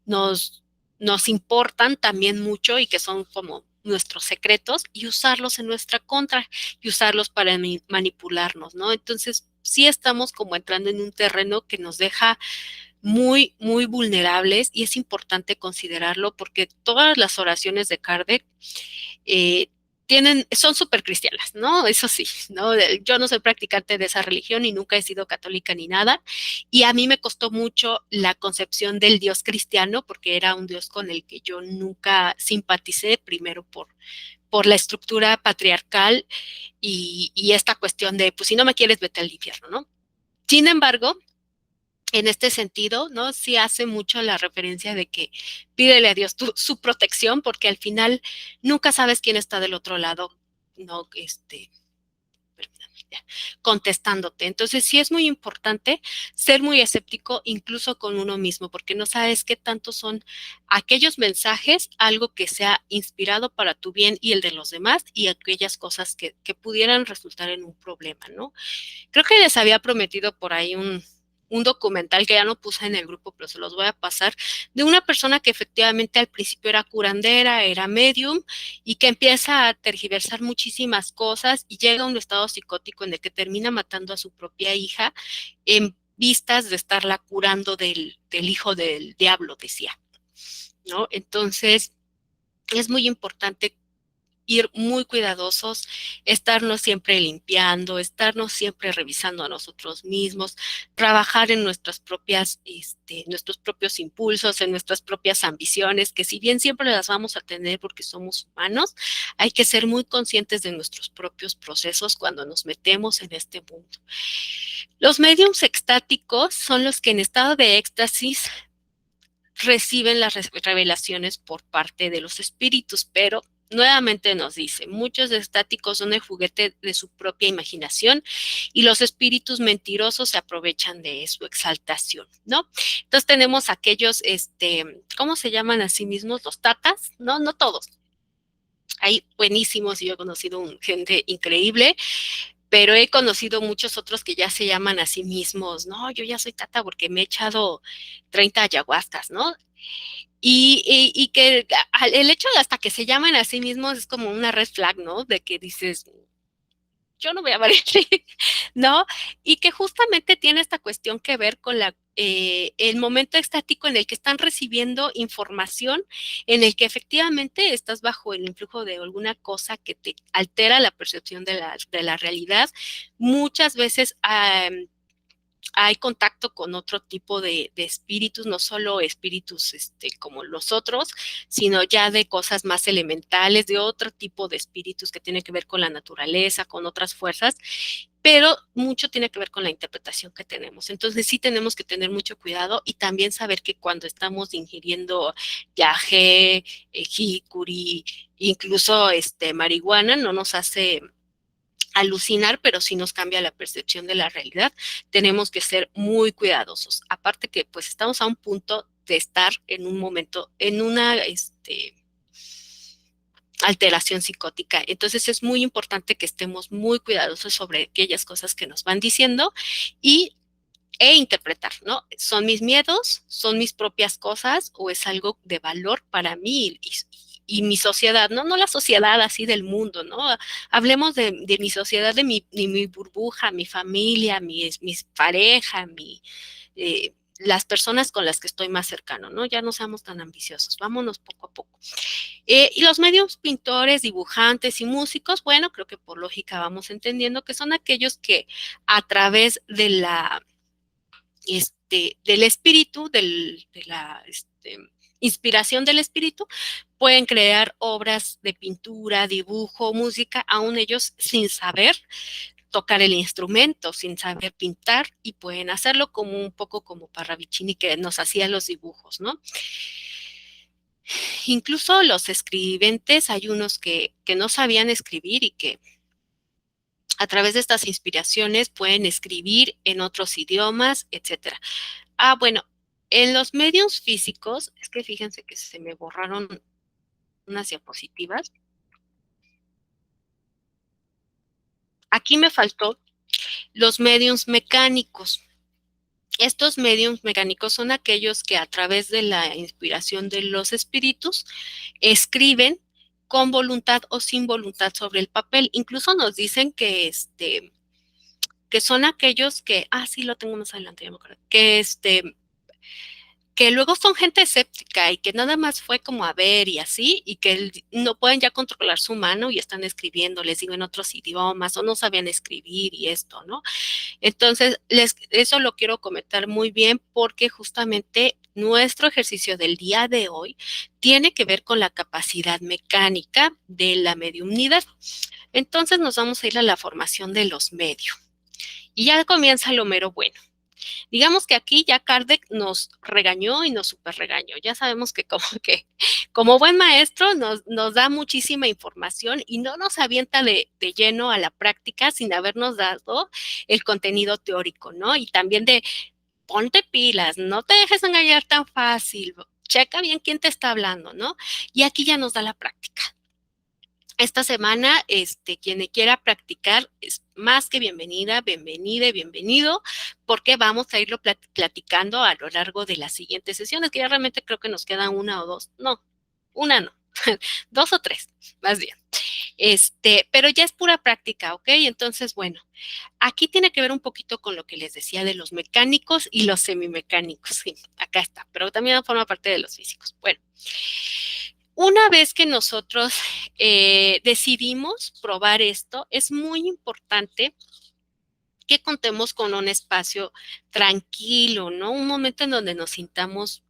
S1: nos, nos importan también mucho y que son como nuestros secretos y usarlos en nuestra contra y usarlos para manipularnos, ¿no? Entonces, sí estamos como entrando en un terreno que nos deja muy vulnerables y es importante considerarlo porque todas las oraciones de Kardec eh, son súper cristianas, ¿no? Eso sí, ¿no? Yo no soy practicante de esa religión y nunca he sido católica ni nada. Y a mí me costó mucho la concepción del Dios cristiano porque era un Dios con el que yo nunca simpaticé, primero por la estructura patriarcal y esta cuestión de, pues si no me quieres, vete al infierno, ¿no? Sin embargo, En este sentido, ¿no? Sí hace mucho la referencia de que pídele a Dios su protección, porque al final nunca sabes quién está del otro lado, ¿no? Contestándote. Entonces sí es muy importante ser muy escéptico incluso con uno mismo, porque no sabes qué tanto son aquellos mensajes, algo que sea inspirado para tu bien y el de los demás, y aquellas cosas que pudieran resultar en un problema, ¿no? Creo que les había prometido por ahí un documental que ya no puse en el grupo, pero se los voy a pasar, de una persona que efectivamente al principio era curandera, era medium, y que empieza a tergiversar muchísimas cosas y llega a un estado psicótico en el que termina matando a su propia hija en vistas de estarla curando del hijo del diablo, decía, ¿no? Entonces, es muy importante ir muy cuidadosos, estarnos siempre limpiando, estarnos siempre revisando a nosotros mismos, trabajar en nuestros propios impulsos, en nuestras propias ambiciones, que si bien siempre las vamos a tener porque somos humanos, hay que ser muy conscientes de nuestros propios procesos cuando nos metemos en este mundo. Los mediums extáticos son los que en estado de éxtasis reciben las revelaciones por parte de los espíritus, pero nuevamente nos dice, muchos estáticos son el juguete de su propia imaginación y los espíritus mentirosos se aprovechan de su exaltación, ¿no? Entonces tenemos aquellos, ¿cómo se llaman a sí mismos? Los tatas, ¿no? No todos. Hay buenísimos y yo he conocido gente increíble, pero he conocido muchos otros que ya se llaman a sí mismos, no, yo ya soy tata porque me he echado 30 ayahuascas, ¿no? Y que el hecho de hasta que se llaman a sí mismos es como una red flag, ¿no? De que dices, yo no voy a valer, ¿no? Y que justamente tiene esta cuestión que ver con el momento estático en el que están recibiendo información, en el que efectivamente estás bajo el influjo de alguna cosa que te altera la percepción de la realidad. Muchas veces hay contacto con otro tipo de espíritus, no solo espíritus como los otros, sino ya de cosas más elementales, de otro tipo de espíritus que tienen que ver con la naturaleza, con otras fuerzas, pero mucho tiene que ver con la interpretación que tenemos. Entonces sí tenemos que tener mucho cuidado y también saber que cuando estamos ingiriendo yagé, jicuri, incluso marihuana, no nos hace alucinar, pero sí nos cambia la percepción de la realidad. Tenemos que ser muy cuidadosos. Aparte que pues estamos a un punto de estar en un momento, en una alteración psicótica. Entonces es muy importante que estemos muy cuidadosos sobre aquellas cosas que nos van diciendo e interpretar, ¿no? ¿Son mis miedos? ¿Son mis propias cosas? ¿O es algo de valor para mí y mi sociedad? No, no la sociedad así del mundo, ¿no? Hablemos de mi sociedad, de mi burbuja, mi familia, mi pareja, las personas con las que estoy más cercano, ¿no? Ya no seamos tan ambiciosos, vámonos poco a poco. Y los medios pintores, dibujantes y músicos, bueno, creo que por lógica vamos entendiendo que son aquellos que a través de del espíritu, de la inspiración del espíritu, pueden crear obras de pintura, dibujo, música, aún ellos sin saber tocar el instrumento, sin saber pintar, y pueden hacerlo como un poco como Parravicini que nos hacía los dibujos, ¿no? Incluso los escribentes, hay unos que no sabían escribir y que a través de estas inspiraciones pueden escribir en otros idiomas, etcétera. Bueno, en los medios físicos, es que fíjense que se me borraron unas diapositivas. Aquí me faltó los medios mecánicos. Estos medios mecánicos son aquellos que a través de la inspiración de los espíritus escriben con voluntad o sin voluntad sobre el papel. Incluso nos dicen que son aquellos que, sí lo tengo más adelante, ya me acuerdo, que luego son gente escéptica y que nada más fue como a ver y así, y que no pueden ya controlar su mano y están escribiendo, les digo en otros idiomas, o no sabían escribir y esto, ¿no? Entonces, eso lo quiero comentar muy bien porque justamente nuestro ejercicio del día de hoy tiene que ver con la capacidad mecánica de la mediumnidad. Entonces nos vamos a ir a la formación de los medios. Y ya comienza lo mero bueno. Digamos que aquí ya Kardec nos regañó y nos super regañó. Ya sabemos que como buen maestro nos da muchísima información y no nos avienta de lleno a la práctica sin habernos dado el contenido teórico, ¿no? Y también de ponte pilas, no te dejes engañar tan fácil, checa bien quién te está hablando, ¿no? Y aquí ya nos da la práctica. Esta semana, quien quiera practicar es más que bienvenida, bienvenida y bienvenido, porque vamos a irlo platicando a lo largo de las siguientes sesiones, que ya realmente creo que nos quedan una o dos, no, una no, 2 o 3, más bien. Pero ya es pura práctica, ¿ok? Entonces, bueno, aquí tiene que ver un poquito con lo que les decía de los mecánicos y los semimecánicos. Sí, acá está, pero también forma parte de los físicos. Bueno, una vez que nosotros decidimos probar esto, es muy importante que contemos con un espacio tranquilo, ¿no? Un momento en donde nos sintamos,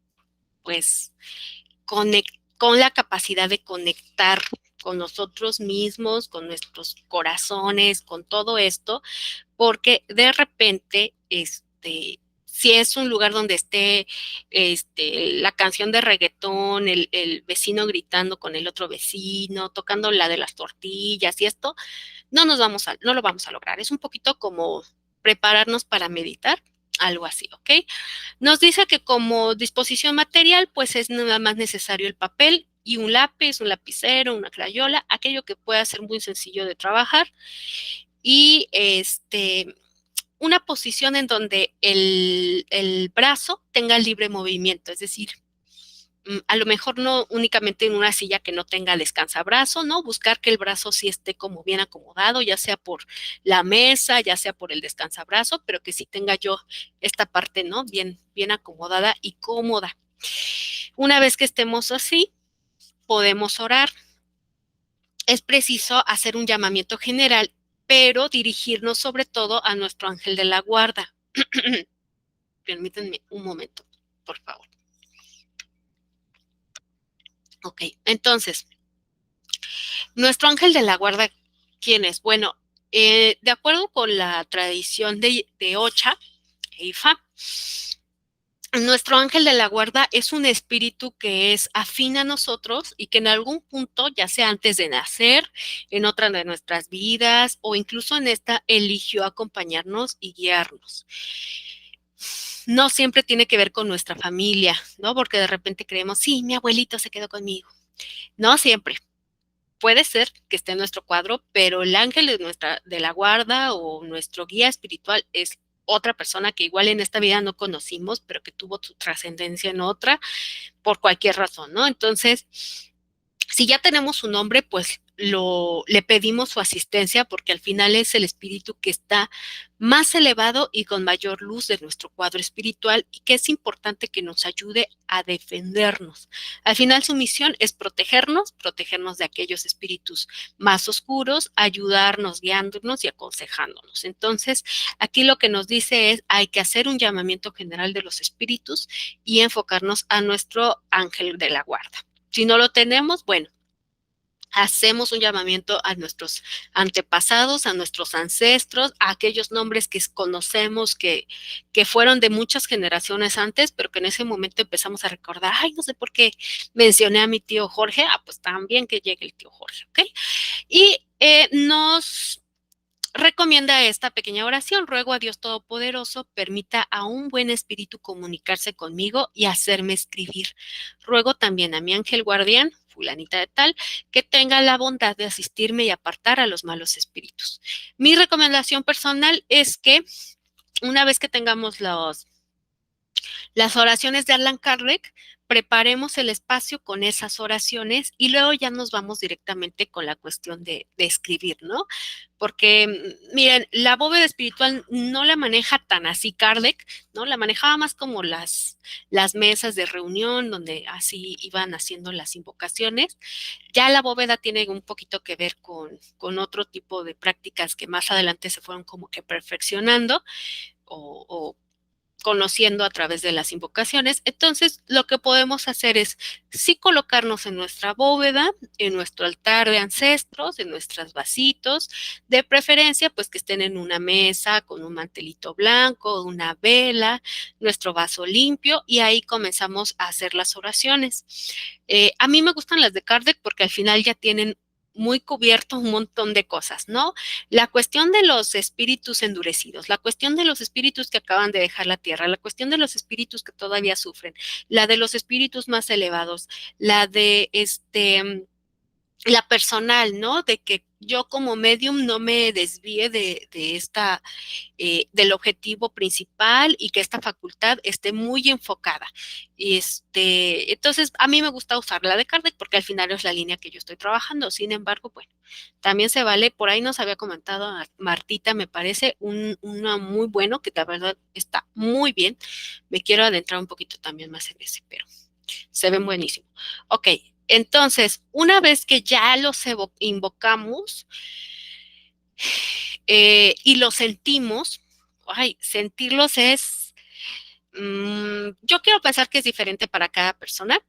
S1: pues, con la capacidad de conectar con nosotros mismos, con nuestros corazones, con todo esto, porque de repente, si es un lugar donde esté la canción de reggaetón, el vecino gritando con el otro vecino, tocando la de las tortillas y esto, no lo vamos a lograr. Es un poquito como prepararnos para meditar, algo así, ¿ok? Nos dice que como disposición material, pues es nada más necesario el papel y un lápiz, un lapicero, una crayola, aquello que pueda ser muy sencillo de trabajar. Y una posición en donde el brazo tenga libre movimiento, es decir, a lo mejor no únicamente en una silla que no tenga descansabrazo, ¿no? Buscar que el brazo sí esté como bien acomodado, ya sea por la mesa, ya sea por el descansabrazo, pero que sí tenga yo esta parte, ¿no? Bien, bien acomodada y cómoda. Una vez que estemos así, podemos orar. Es preciso hacer un llamamiento general, pero dirigirnos sobre todo a nuestro ángel de la guarda. Permítanme un momento, por favor. Ok, entonces, nuestro ángel de la guarda, ¿quién es? Bueno, de acuerdo con la tradición de Ocha e Ifa, nuestro ángel de la guarda es un espíritu que es afín a nosotros y que en algún punto, ya sea antes de nacer, en otra de nuestras vidas o incluso en esta, eligió acompañarnos y guiarnos. No siempre tiene que ver con nuestra familia, ¿no? Porque de repente creemos, sí, mi abuelito se quedó conmigo. No siempre. Puede ser que esté en nuestro cuadro, pero el ángel de la guarda o nuestro guía espiritual es otra persona que igual en esta vida no conocimos, pero que tuvo su trascendencia en otra por cualquier razón, ¿no? Entonces, si ya tenemos su nombre, pues le pedimos su asistencia porque al final es el espíritu que está más elevado y con mayor luz de nuestro cuadro espiritual y que es importante que nos ayude a defendernos. Al final su misión es protegernos de aquellos espíritus más oscuros, ayudarnos, guiándonos y aconsejándonos. Entonces, aquí lo que nos dice es hay que hacer un llamamiento general de los espíritus y enfocarnos a nuestro ángel de la guarda. Si no lo tenemos, bueno, hacemos un llamamiento a nuestros antepasados, a nuestros ancestros, a aquellos nombres que conocemos que fueron de muchas generaciones antes, pero que en ese momento empezamos a recordar, ay, no sé por qué mencioné a mi tío Jorge, pues también que llegue el tío Jorge, ¿ok? Y nos recomienda esta pequeña oración. Ruego a Dios Todopoderoso permita a un buen espíritu comunicarse conmigo y hacerme escribir. Ruego también a mi ángel guardián, fulanita de tal, que tenga la bondad de asistirme y apartar a los malos espíritus. Mi recomendación personal es que una vez que tengamos las oraciones de Allan Kardec, preparemos el espacio con esas oraciones y luego ya nos vamos directamente con la cuestión de escribir, ¿no? Porque, miren, la bóveda espiritual no la maneja tan así Kardec, ¿no? La manejaba más como las mesas de reunión donde así iban haciendo las invocaciones. Ya la bóveda tiene un poquito que ver con otro tipo de prácticas que más adelante se fueron como que perfeccionando o conociendo a través de las invocaciones. Entonces, lo que podemos hacer es sí colocarnos en nuestra bóveda, en nuestro altar de ancestros, en nuestros vasitos, de preferencia, pues que estén en una mesa con un mantelito blanco, una vela, nuestro vaso limpio, y ahí comenzamos a hacer las oraciones. A mí me gustan las de Kardec porque al final ya tienen muy cubierto un montón de cosas, ¿no? La cuestión de los espíritus endurecidos, la cuestión de los espíritus que acaban de dejar la tierra, la cuestión de los espíritus que todavía sufren, la de los espíritus más elevados, la de la personal, ¿no? De que yo como medium no me desvíe de esta del objetivo principal y que esta facultad esté muy enfocada. Entonces, a mí me gusta usar la de Kardec porque al final es la línea que yo estoy trabajando. Sin embargo, bueno, también se vale, por ahí nos había comentado Martita, me parece una muy bueno, que la verdad está muy bien. Me quiero adentrar un poquito también más en ese, pero se ven buenísimo. Ok, entonces, una vez que ya los invocamos, y lo sentimos, ay, sentirlos es, yo quiero pensar que es diferente para cada persona,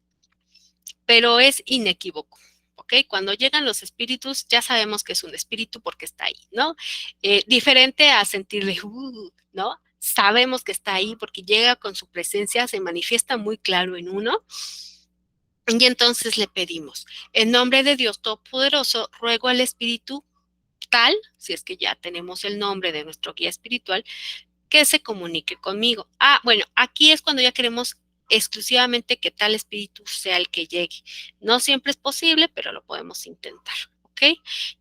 S1: pero es inequívoco. ¿Ok? Cuando llegan los espíritus, ya sabemos que es un espíritu porque está ahí, ¿no? Diferente a sentirle, ¿no? Sabemos que está ahí porque llega con su presencia, se manifiesta muy claro en uno. Y entonces le pedimos, en nombre de Dios Todopoderoso, ruego al espíritu tal, si es que ya tenemos el nombre de nuestro guía espiritual, que se comunique conmigo. Ah, bueno, aquí es cuando ya queremos exclusivamente que tal espíritu sea el que llegue. No siempre es posible, pero lo podemos intentar, ¿ok?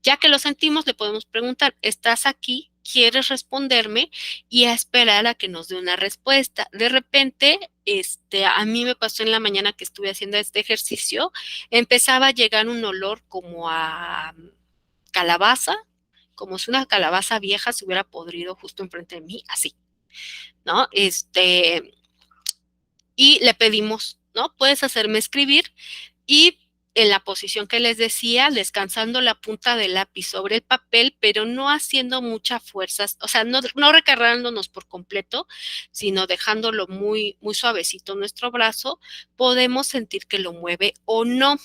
S1: Ya que lo sentimos, le podemos preguntar, ¿estás aquí? ¿Quieres responderme? Y a esperar a que nos dé una respuesta. De repente, a mí me pasó en la mañana que estuve haciendo este ejercicio, empezaba a llegar un olor como a calabaza, como si una calabaza vieja se hubiera podrido justo enfrente de mí, así, ¿no? Y le pedimos, ¿no? Puedes hacerme escribir y en la posición que les decía, descansando la punta del lápiz sobre el papel, pero no haciendo mucha fuerza, o sea, no recargándonos por completo, sino dejándolo muy, muy suavecito nuestro brazo, podemos sentir que lo mueve o no.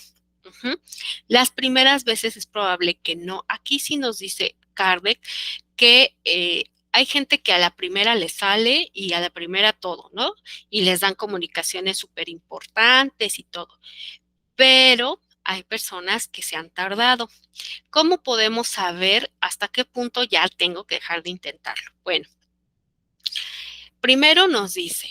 S1: Las primeras veces es probable que no. Aquí sí nos dice Kardec que hay gente que a la primera le sale y a la primera todo, ¿no? Y les dan comunicaciones súper importantes y todo. Pero hay personas que se han tardado. ¿Cómo podemos saber hasta qué punto ya tengo que dejar de intentarlo? Bueno, primero nos dice,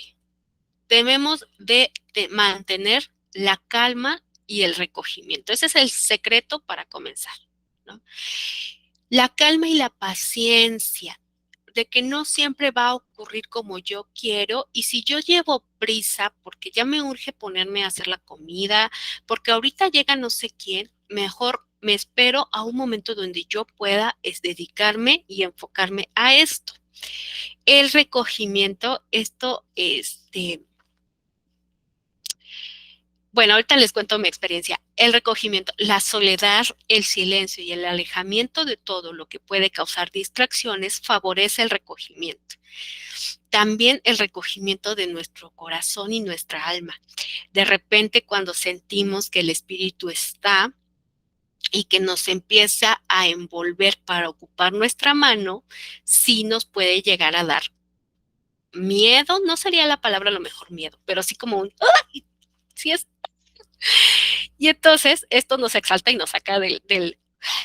S1: debemos de mantener la calma y el recogimiento. Ese es el secreto para comenzar, ¿no? La calma y la paciencia de que no siempre va a ocurrir como yo quiero y si yo llevo prisa porque ya me urge ponerme a hacer la comida, porque ahorita llega no sé quién, mejor me espero a un momento donde yo pueda dedicarme y enfocarme a esto. El recogimiento, bueno, ahorita les cuento mi experiencia. El recogimiento, la soledad, el silencio y el alejamiento de todo lo que puede causar distracciones favorece el recogimiento. También el recogimiento de nuestro corazón y nuestra alma. De repente, cuando sentimos que el espíritu está y que nos empieza a envolver para ocupar nuestra mano, sí nos puede llegar a dar miedo. No sería la palabra a lo mejor miedo, pero sí como un, ¡ay! Sí es. Y entonces esto nos exalta y nos saca del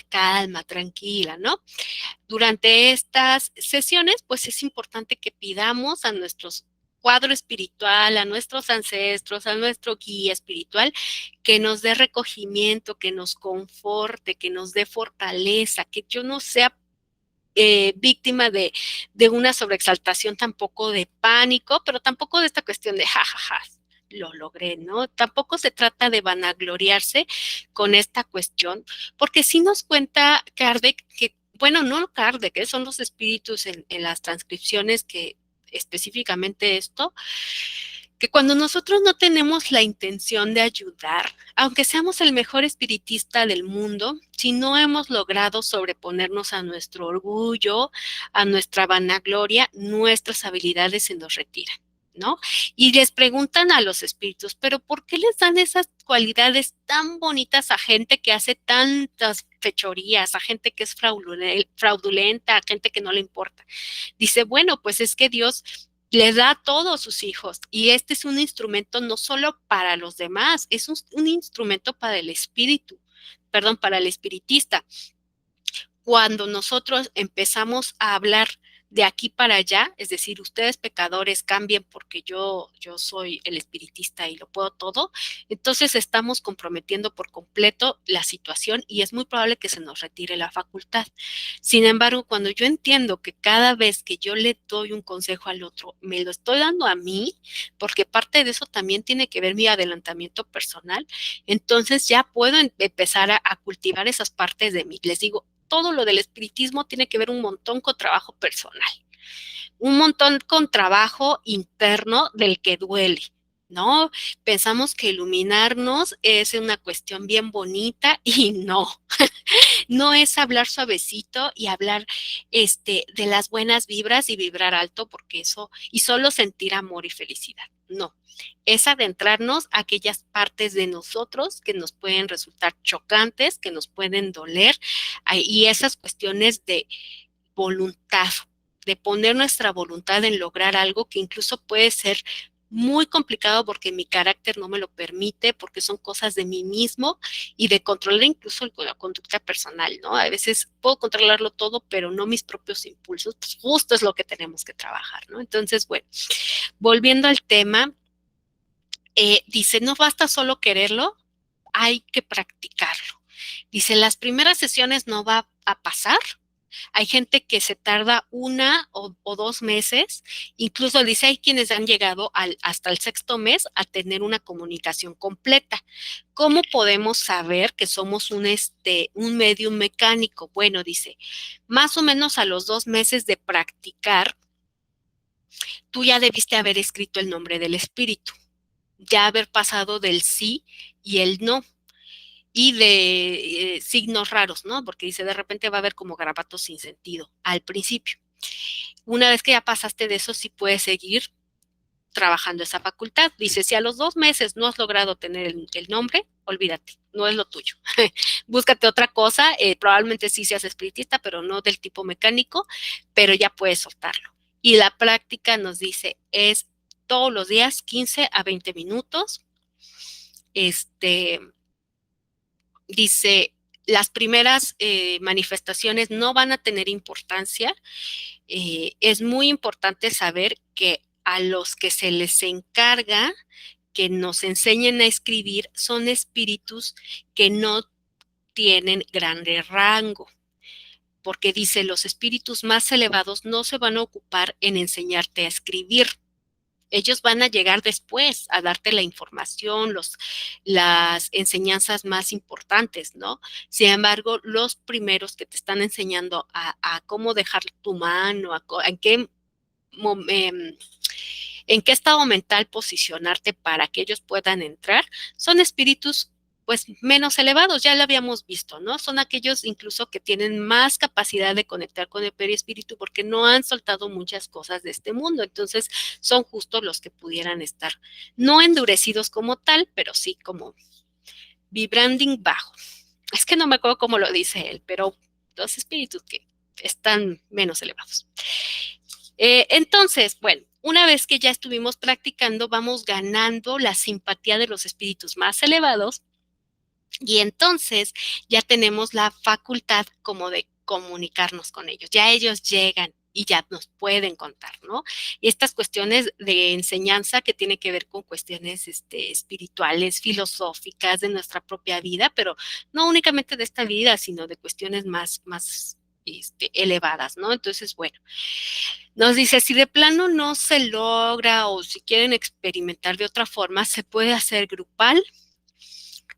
S1: calma, tranquila, ¿no? Durante estas sesiones, pues es importante que pidamos a nuestros cuadro espiritual, a nuestros ancestros, a nuestro guía espiritual, que nos dé recogimiento, que nos conforte, que nos dé fortaleza, que yo no sea víctima de una sobreexaltación, tampoco de pánico, pero tampoco de esta cuestión de jajaja, lo logré, ¿no? Tampoco se trata de vanagloriarse con esta cuestión, porque sí nos cuenta Kardec que, bueno, no Kardec, son los espíritus en las transcripciones que específicamente esto, que cuando nosotros no tenemos la intención de ayudar, aunque seamos el mejor espiritista del mundo, si no hemos logrado sobreponernos a nuestro orgullo, a nuestra vanagloria, nuestras habilidades se nos retiran, ¿no? Y les preguntan a los espíritus, pero ¿por qué les dan esas cualidades tan bonitas a gente que hace tantas fechorías, a gente que es fraudulenta, a gente que no le importa? Dice, bueno, pues es que Dios le da a todos sus hijos y este es un instrumento no solo para los demás, es un instrumento para el espíritu, perdón, para el espiritista. Cuando nosotros empezamos a hablar de aquí para allá, es decir, ustedes pecadores cambien porque yo soy el espiritista y lo puedo todo, entonces estamos comprometiendo por completo la situación y es muy probable que se nos retire la facultad. Sin embargo, cuando yo entiendo que cada vez que yo le doy un consejo al otro, me lo estoy dando a mí, porque parte de eso también tiene que ver mi adelantamiento personal, entonces ya puedo empezar a cultivar esas partes de mí. Les digo, todo lo del espiritismo tiene que ver un montón con trabajo personal, un montón con trabajo interno del que duele, ¿no? Pensamos que iluminarnos es una cuestión bien bonita y no, no es hablar suavecito y hablar de las buenas vibras y vibrar alto porque eso, y solo sentir amor y felicidad, no. Es adentrarnos a aquellas partes de nosotros que nos pueden resultar chocantes, que nos pueden doler, y esas cuestiones de voluntad, de poner nuestra voluntad en lograr algo que incluso puede ser muy complicado porque mi carácter no me lo permite, porque son cosas de mí mismo y de controlar incluso la conducta personal, ¿no? A veces puedo controlarlo todo, pero no mis propios impulsos, pues justo es lo que tenemos que trabajar, ¿no? Entonces, bueno, volviendo al tema, dice, no basta solo quererlo, hay que practicarlo. Dice, las primeras sesiones no va a pasar. Hay gente que se tarda 1 o 2 meses, incluso dice, hay quienes han llegado hasta el 6.º mes a tener una comunicación completa. ¿Cómo podemos saber que somos un medium mecánico? Bueno, dice, más o menos a los 2 meses de practicar, tú ya debiste haber escrito el nombre del espíritu, ya haber pasado del sí y el no y de signos raros, ¿no? Porque dice, de repente va a haber como garabatos sin sentido al principio. Una vez que ya pasaste de eso, sí puedes seguir trabajando esa facultad. Dice, si a los 2 meses no has logrado tener el nombre, olvídate, no es lo tuyo. Búscate otra cosa, probablemente sí seas espiritista, pero no del tipo mecánico, pero ya puedes soltarlo. Y la práctica nos dice, es todos los días 15 a 20 minutos. Dice, las primeras manifestaciones no van a tener importancia. Es muy importante saber que a los que se les encarga que nos enseñen a escribir son espíritus que no tienen grande rango, porque dice, los espíritus más elevados no se van a ocupar en enseñarte a escribir. Ellos van a llegar después a darte la información, las enseñanzas más importantes, ¿no? Sin embargo, los primeros que te están enseñando a cómo dejar tu mano, en qué estado mental posicionarte para que ellos puedan entrar, son espíritus pues menos elevados, ya lo habíamos visto, ¿no? Son aquellos incluso que tienen más capacidad de conectar con el perispíritu porque no han soltado muchas cosas de este mundo, entonces son justos los que pudieran estar, no endurecidos como tal, pero sí como vibranding bajo. Es que no me acuerdo cómo lo dice él, pero los espíritus que están menos elevados. Entonces, bueno, una vez que ya estuvimos practicando, vamos ganando la simpatía de los espíritus más elevados y entonces ya tenemos la facultad como de comunicarnos con ellos. Ya ellos llegan y ya nos pueden contar, ¿no? Y estas cuestiones de enseñanza que tienen que ver con cuestiones espirituales, filosóficas de nuestra propia vida, pero no únicamente de esta vida, sino de cuestiones más elevadas, ¿no? Entonces, bueno, nos dice, si de plano no se logra o si quieren experimentar de otra forma, se puede hacer grupal,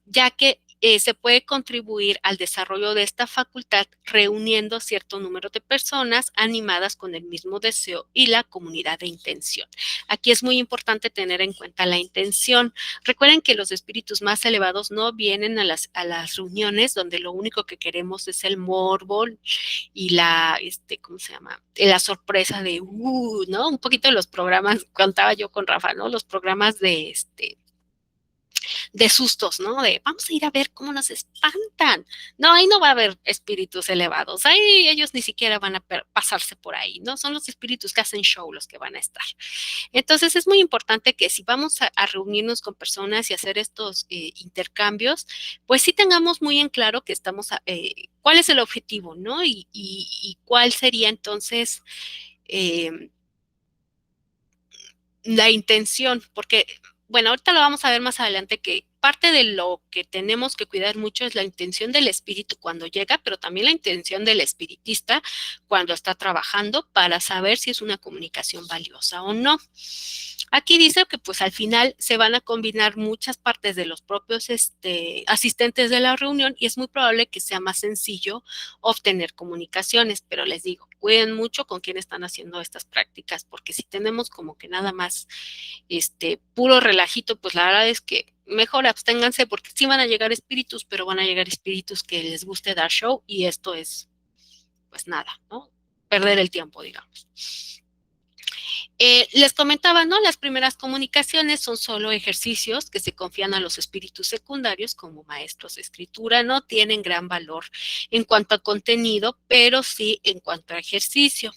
S1: ya que se puede contribuir al desarrollo de esta facultad reuniendo cierto número de personas animadas con el mismo deseo y la comunidad de intención. Aquí es muy importante tener en cuenta la intención. Recuerden que los espíritus más elevados no vienen a las reuniones donde lo único que queremos es el morbo y la, ¿cómo se llama? La sorpresa de, ¿no? Un poquito de los programas, contaba yo con Rafa, ¿no? Los programas de sustos, ¿no? De vamos a ir a ver cómo nos espantan. No, ahí no va a haber espíritus elevados. Ahí ellos ni siquiera van a pasarse por ahí, ¿no? Son los espíritus que hacen show los que van a estar. Entonces es muy importante que si vamos a reunirnos con personas y hacer estos intercambios, pues sí tengamos muy en claro que estamos, cuál es el objetivo, ¿no? Y cuál sería entonces la intención, porque, bueno, ahorita lo vamos a ver más adelante, que parte de lo que tenemos que cuidar mucho es la intención del espíritu cuando llega, pero también la intención del espiritista cuando está trabajando para saber si es una comunicación valiosa o no. Aquí dice que pues al final se van a combinar muchas partes de los propios asistentes de la reunión y es muy probable que sea más sencillo obtener comunicaciones, pero les digo, cuiden mucho con quién están haciendo estas prácticas, porque si tenemos como que nada más puro relajito, pues la verdad es que mejor absténganse porque sí van a llegar espíritus, pero van a llegar espíritus que les guste dar show y esto es pues nada, ¿no? Perder el tiempo, digamos. Les comentaba, ¿no? Las primeras comunicaciones son solo ejercicios que se confían a los espíritus secundarios como maestros de escritura, no tienen gran valor en cuanto a contenido, pero sí en cuanto a ejercicio.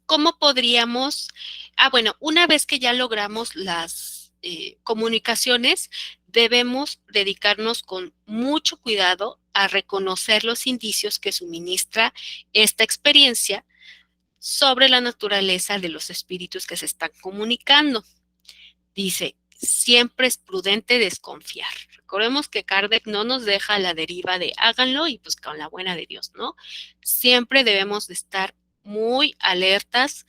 S1: ¿Cómo podríamos? Bueno, una vez que ya logramos las comunicaciones, debemos dedicarnos con mucho cuidado a reconocer los indicios que suministra esta experiencia sobre la naturaleza de los espíritus que se están comunicando. Dice, siempre es prudente desconfiar. Recordemos que Kardec no nos deja a la deriva de háganlo y pues con la buena de Dios, ¿no? Siempre debemos de estar muy alertas,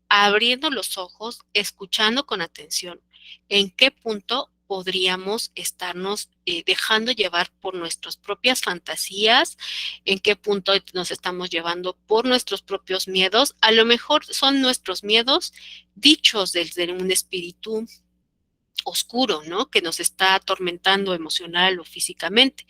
S1: abriendo los ojos, escuchando con atención en qué punto podríamos estarnos dejando llevar por nuestras propias fantasías, en qué punto nos estamos llevando por nuestros propios miedos. A lo mejor son nuestros miedos dichos desde un espíritu oscuro, ¿no? Que nos está atormentando emocional o físicamente.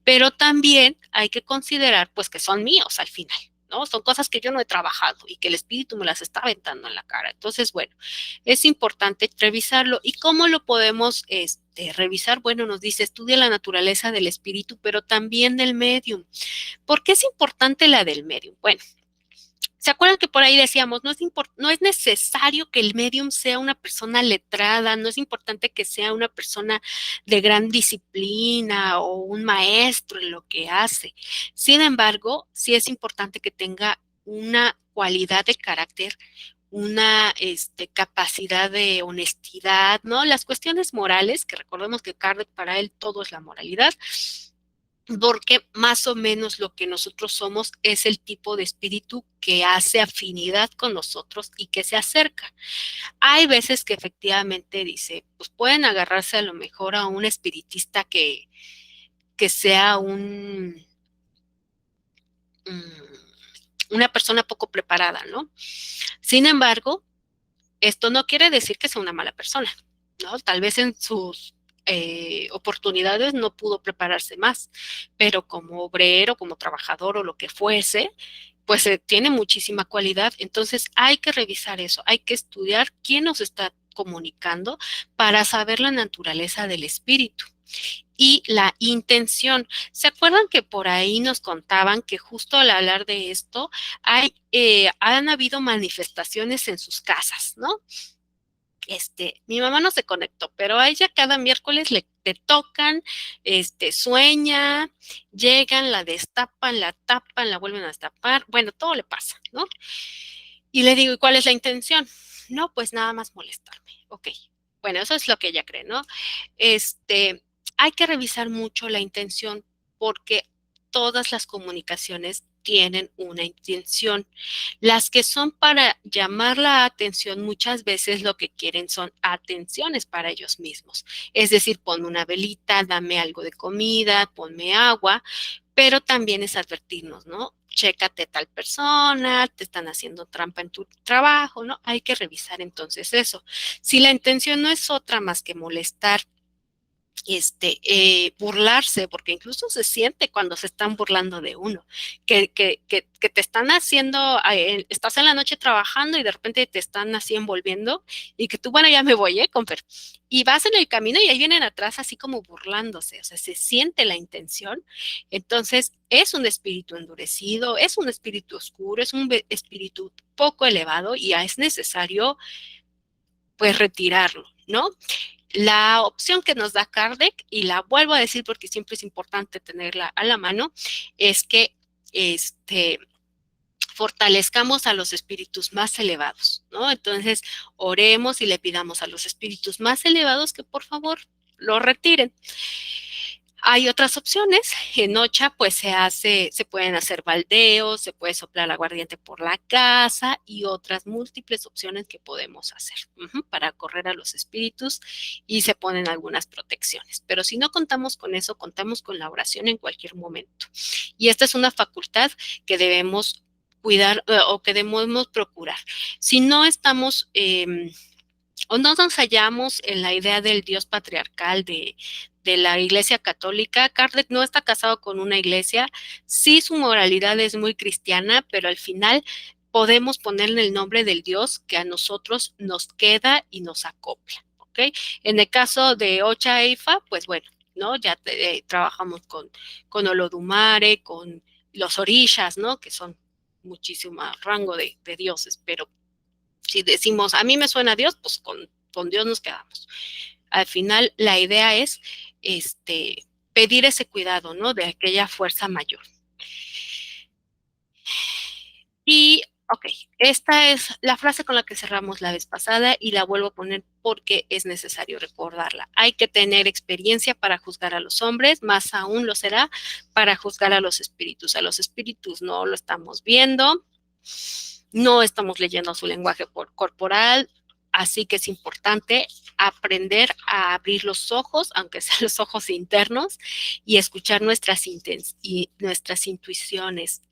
S1: Pero también hay que considerar, pues, que son míos al final, ¿no? Son cosas que yo no he trabajado y que el espíritu me las está aventando en la cara. Entonces, bueno, es importante revisarlo. ¿Y cómo lo podemos revisar? Bueno, nos dice, estudia la naturaleza del espíritu, pero también del medium. ¿Por qué es importante la del medium? Bueno, ¿se acuerdan que por ahí decíamos, no es necesario que el medium sea una persona letrada, no es importante que sea una persona de gran disciplina o un maestro en lo que hace? Sin embargo, sí es importante que tenga una cualidad de carácter, una capacidad de honestidad, ¿no? Las cuestiones morales, que recordemos que Kardec para él todo es la moralidad, porque más o menos lo que nosotros somos es el tipo de espíritu que hace afinidad con nosotros y que se acerca. Hay veces que efectivamente dice, pues pueden agarrarse a lo mejor a un espiritista que sea una persona poco preparada, ¿no? Sin embargo, esto no quiere decir que sea una mala persona, ¿no? Tal vez en sus oportunidades no pudo prepararse más, pero como obrero, como trabajador o lo que fuese, pues tiene muchísima cualidad. Entonces hay que revisar eso, hay que estudiar quién nos está comunicando para saber la naturaleza del espíritu. Y la intención. ¿Se acuerdan que por ahí nos contaban que justo al hablar de esto han habido manifestaciones en sus casas, ¿no? Mi mamá no se conectó, pero a ella cada miércoles le tocan, sueña, llegan, la destapan, la tapan, la vuelven a destapar, bueno, todo le pasa, ¿no? Y le digo, ¿y cuál es la intención? No, pues nada más molestarme. Ok, bueno, eso es lo que ella cree, ¿no? Hay que revisar mucho la intención porque todas las comunicaciones tienen una intención. Las que son para llamar la atención muchas veces lo que quieren son atenciones para ellos mismos. Es decir, ponme una velita, dame algo de comida, ponme agua, pero también es advertirnos, ¿no? Chécate tal persona, te están haciendo trampa en tu trabajo, ¿no? Hay que revisar entonces eso. Si la intención no es otra más que molestar, burlarse, porque incluso se siente cuando se están burlando de uno, que te están haciendo, estás en la noche trabajando y de repente te están así envolviendo y que tú, bueno, ya me voy, Confer, y vas en el camino y ahí vienen atrás así como burlándose, o sea, se siente la intención, entonces es un espíritu endurecido, es un espíritu oscuro, es un espíritu poco elevado y es necesario pues retirarlo, ¿no? La opción que nos da Kardec, y la vuelvo a decir porque siempre es importante tenerla a la mano, es que fortalezcamos a los espíritus más elevados, ¿no? Entonces, oremos y le pidamos a los espíritus más elevados que por favor lo retiren. Hay otras opciones. En Ocha, pues se pueden hacer baldeos, se puede soplar aguardiente por la casa y otras múltiples opciones que podemos hacer para correr a los espíritus y se ponen algunas protecciones. Pero si no contamos con eso, contamos con la oración en cualquier momento. Y esta es una facultad que debemos cuidar o que debemos procurar. Si no estamos o no nos hallamos en la idea del Dios patriarcal de la Iglesia Católica. Kardec no está casado con una iglesia, sí su moralidad es muy cristiana, pero al final podemos ponerle el nombre del Dios que a nosotros nos queda y nos acopla, ¿ok? En el caso de Ocha Eifa, pues bueno, ¿no? Ya trabajamos con Olodumare, con los orishas, ¿no? Que son muchísimo rango de dioses, pero si decimos, a mí me suena a Dios, pues con Dios nos quedamos. Al final, la idea es pedir ese cuidado, ¿no? De aquella fuerza mayor. Y, ok, esta es la frase con la que cerramos la vez pasada y la vuelvo a poner porque es necesario recordarla. Hay que tener experiencia para juzgar a los hombres, más aún lo será para juzgar a los espíritus. A los espíritus no lo estamos viendo, no estamos leyendo su lenguaje corporal, así que es importante aprender a abrir los ojos, aunque sean los ojos internos, y escuchar nuestras intuiciones.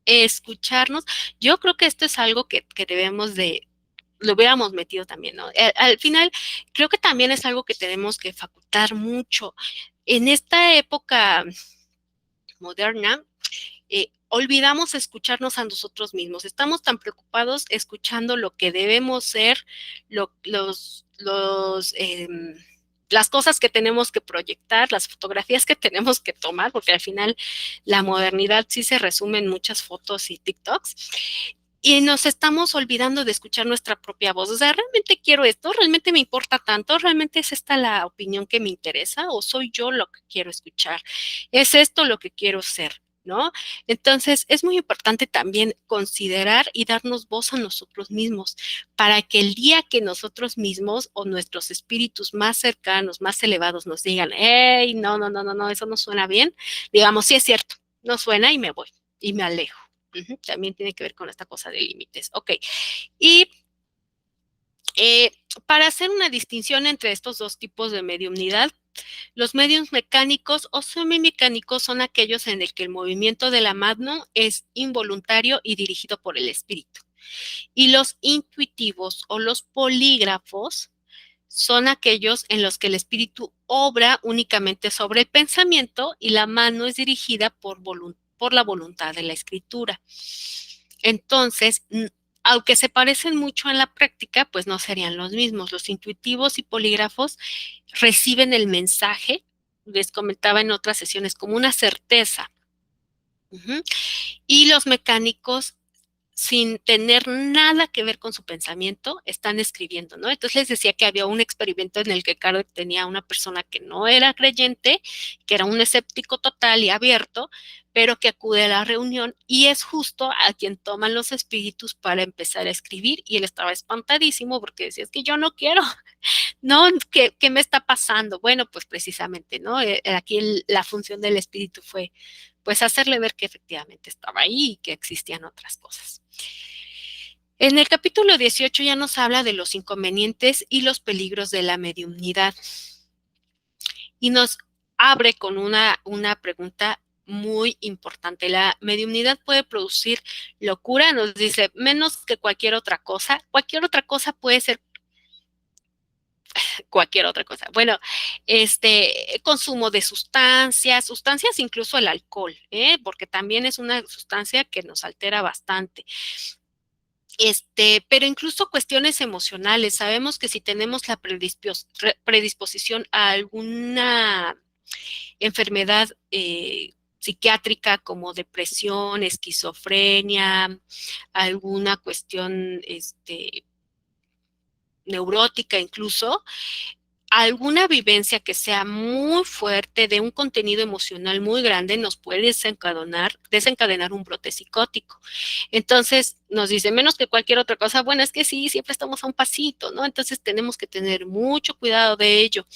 S1: Escucharnos. Yo creo que esto es algo que debemos lo hubiéramos metido también, ¿no? Al final, creo que también es algo que tenemos que facultar mucho. En esta época moderna, olvidamos escucharnos a nosotros mismos. Estamos tan preocupados escuchando lo que debemos ser, las cosas que tenemos que proyectar, las fotografías que tenemos que tomar, porque al final la modernidad sí se resume en muchas fotos y TikToks. Y nos estamos olvidando de escuchar nuestra propia voz. O sea, ¿realmente quiero esto? ¿Realmente me importa tanto? ¿Realmente es esta la opinión que me interesa? ¿O soy yo lo que quiero escuchar? ¿Es esto lo que quiero ser? ¿No? Entonces, es muy importante también considerar y darnos voz a nosotros mismos para que el día que nosotros mismos o nuestros espíritus más cercanos, más elevados nos digan, hey, no, no, no, no, no, eso no suena bien, digamos, sí es cierto, no suena y me voy y me alejo. También tiene que ver con esta cosa de límites. Ok. Y para hacer una distinción entre estos dos tipos de mediumnidad, los medios mecánicos o semimecánicos son aquellos en el que el movimiento de la mano es involuntario y dirigido por el espíritu. Y los intuitivos o los polígrafos son aquellos en los que el espíritu obra únicamente sobre el pensamiento y la mano es dirigida por la voluntad de la escritura. Entonces, aunque se parecen mucho en la práctica, pues no serían los mismos. Los intuitivos y polígrafos reciben el mensaje, les comentaba en otras sesiones, como una certeza. Y los mecánicos, sin tener nada que ver con su pensamiento, están escribiendo, ¿no? Entonces les decía que había un experimento en el que Kardec tenía una persona que no era creyente, que era un escéptico total y abierto, pero que acude a la reunión y es justo a quien toman los espíritus para empezar a escribir y él estaba espantadísimo porque decía, es que yo no quiero, ¿no? ¿Qué me está pasando? Bueno, pues precisamente, ¿no? Aquí la función del espíritu fue pues hacerle ver que efectivamente estaba ahí y que existían otras cosas. En el capítulo 18 ya nos habla de los inconvenientes y los peligros de la mediumnidad y nos abre con una pregunta muy importante. ¿La mediumnidad puede producir locura? Nos dice, menos que cualquier otra cosa. Cualquier otra cosa puede ser cualquier otra cosa. Bueno, consumo de sustancias incluso el alcohol, porque también es una sustancia que nos altera bastante. Pero incluso cuestiones emocionales. Sabemos que si tenemos la predisposición a alguna enfermedad psiquiátrica como depresión, esquizofrenia, alguna cuestión neurótica incluso, alguna vivencia que sea muy fuerte, de un contenido emocional muy grande, nos puede desencadenar un brote psicótico. Entonces, nos dice, menos que cualquier otra cosa, bueno, es que sí, siempre estamos a un pasito, ¿no? Entonces, tenemos que tener mucho cuidado de ello.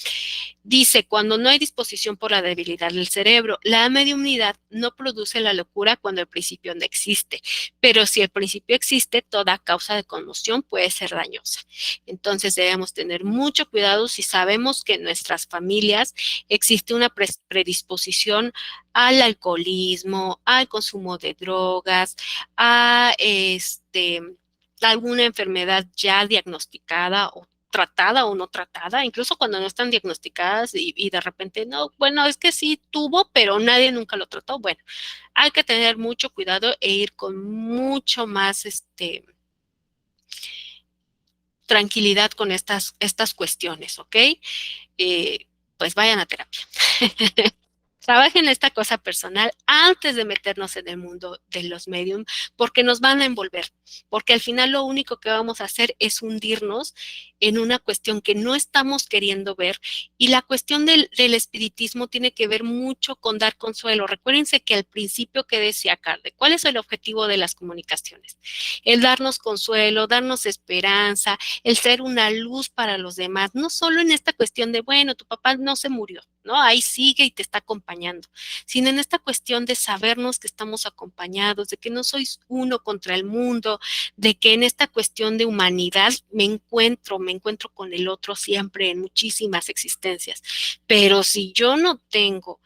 S1: Dice, cuando no hay disposición por la debilidad del cerebro, la mediunidad no produce la locura cuando el principio no existe, pero si el principio existe, toda causa de conmoción puede ser dañosa. Entonces debemos tener mucho cuidado si sabemos que en nuestras familias existe una predisposición al alcoholismo, al consumo de drogas, a alguna enfermedad ya diagnosticada o tratada o no tratada, incluso cuando no están diagnosticadas y de repente, no, bueno, es que sí tuvo, pero nadie nunca lo trató. Bueno, hay que tener mucho cuidado e ir con mucho más tranquilidad con estas cuestiones, ¿ok? Pues vayan a terapia. Trabajen esta cosa personal antes de meternos en el mundo de los medium, porque nos van a envolver, porque al final lo único que vamos a hacer es hundirnos en una cuestión que no estamos queriendo ver, y la cuestión del espiritismo tiene que ver mucho con dar consuelo. Recuérdense que al principio que decía Kardec, ¿cuál es el objetivo de las comunicaciones? El darnos consuelo, darnos esperanza, el ser una luz para los demás, no solo en esta cuestión de, bueno, tu papá no se murió, ¿no? Ahí sigue y te está acompañando, sino en esta cuestión de sabernos que estamos acompañados, de que no sois uno contra el mundo, de que en esta cuestión de humanidad me encuentro con el otro siempre en muchísimas existencias. Pero si yo no tengo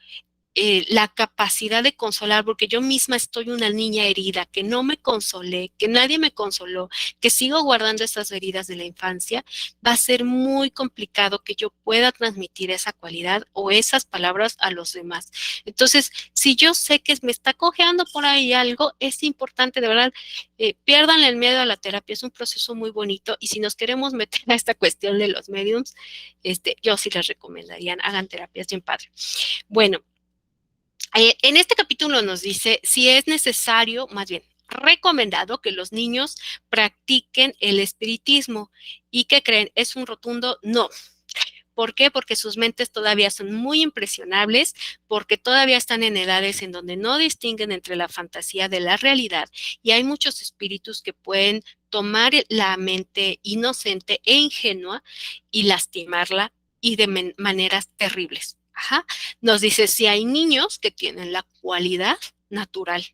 S1: la capacidad de consolar, porque yo misma estoy una niña herida, que no me consolé, que nadie me consoló, que sigo guardando esas heridas de la infancia, va a ser muy complicado que yo pueda transmitir esa cualidad o esas palabras a los demás. Entonces, si yo sé que me está cojeando por ahí algo, es importante, de verdad, piérdanle el miedo a la terapia, es un proceso muy bonito, y si nos queremos meter a esta cuestión de los mediums, yo sí les recomendaría, hagan terapia, es bien padre. Bueno, en este capítulo nos dice si es necesario, más bien recomendado, que los niños practiquen el espiritismo, y que creen, es un rotundo no. ¿Por qué? Porque sus mentes todavía son muy impresionables, porque todavía están en edades en donde no distinguen entre la fantasía de la realidad, y hay muchos espíritus que pueden tomar la mente inocente e ingenua y lastimarla, y de maneras terribles. Ajá. Nos dice, si hay niños que tienen la cualidad natural,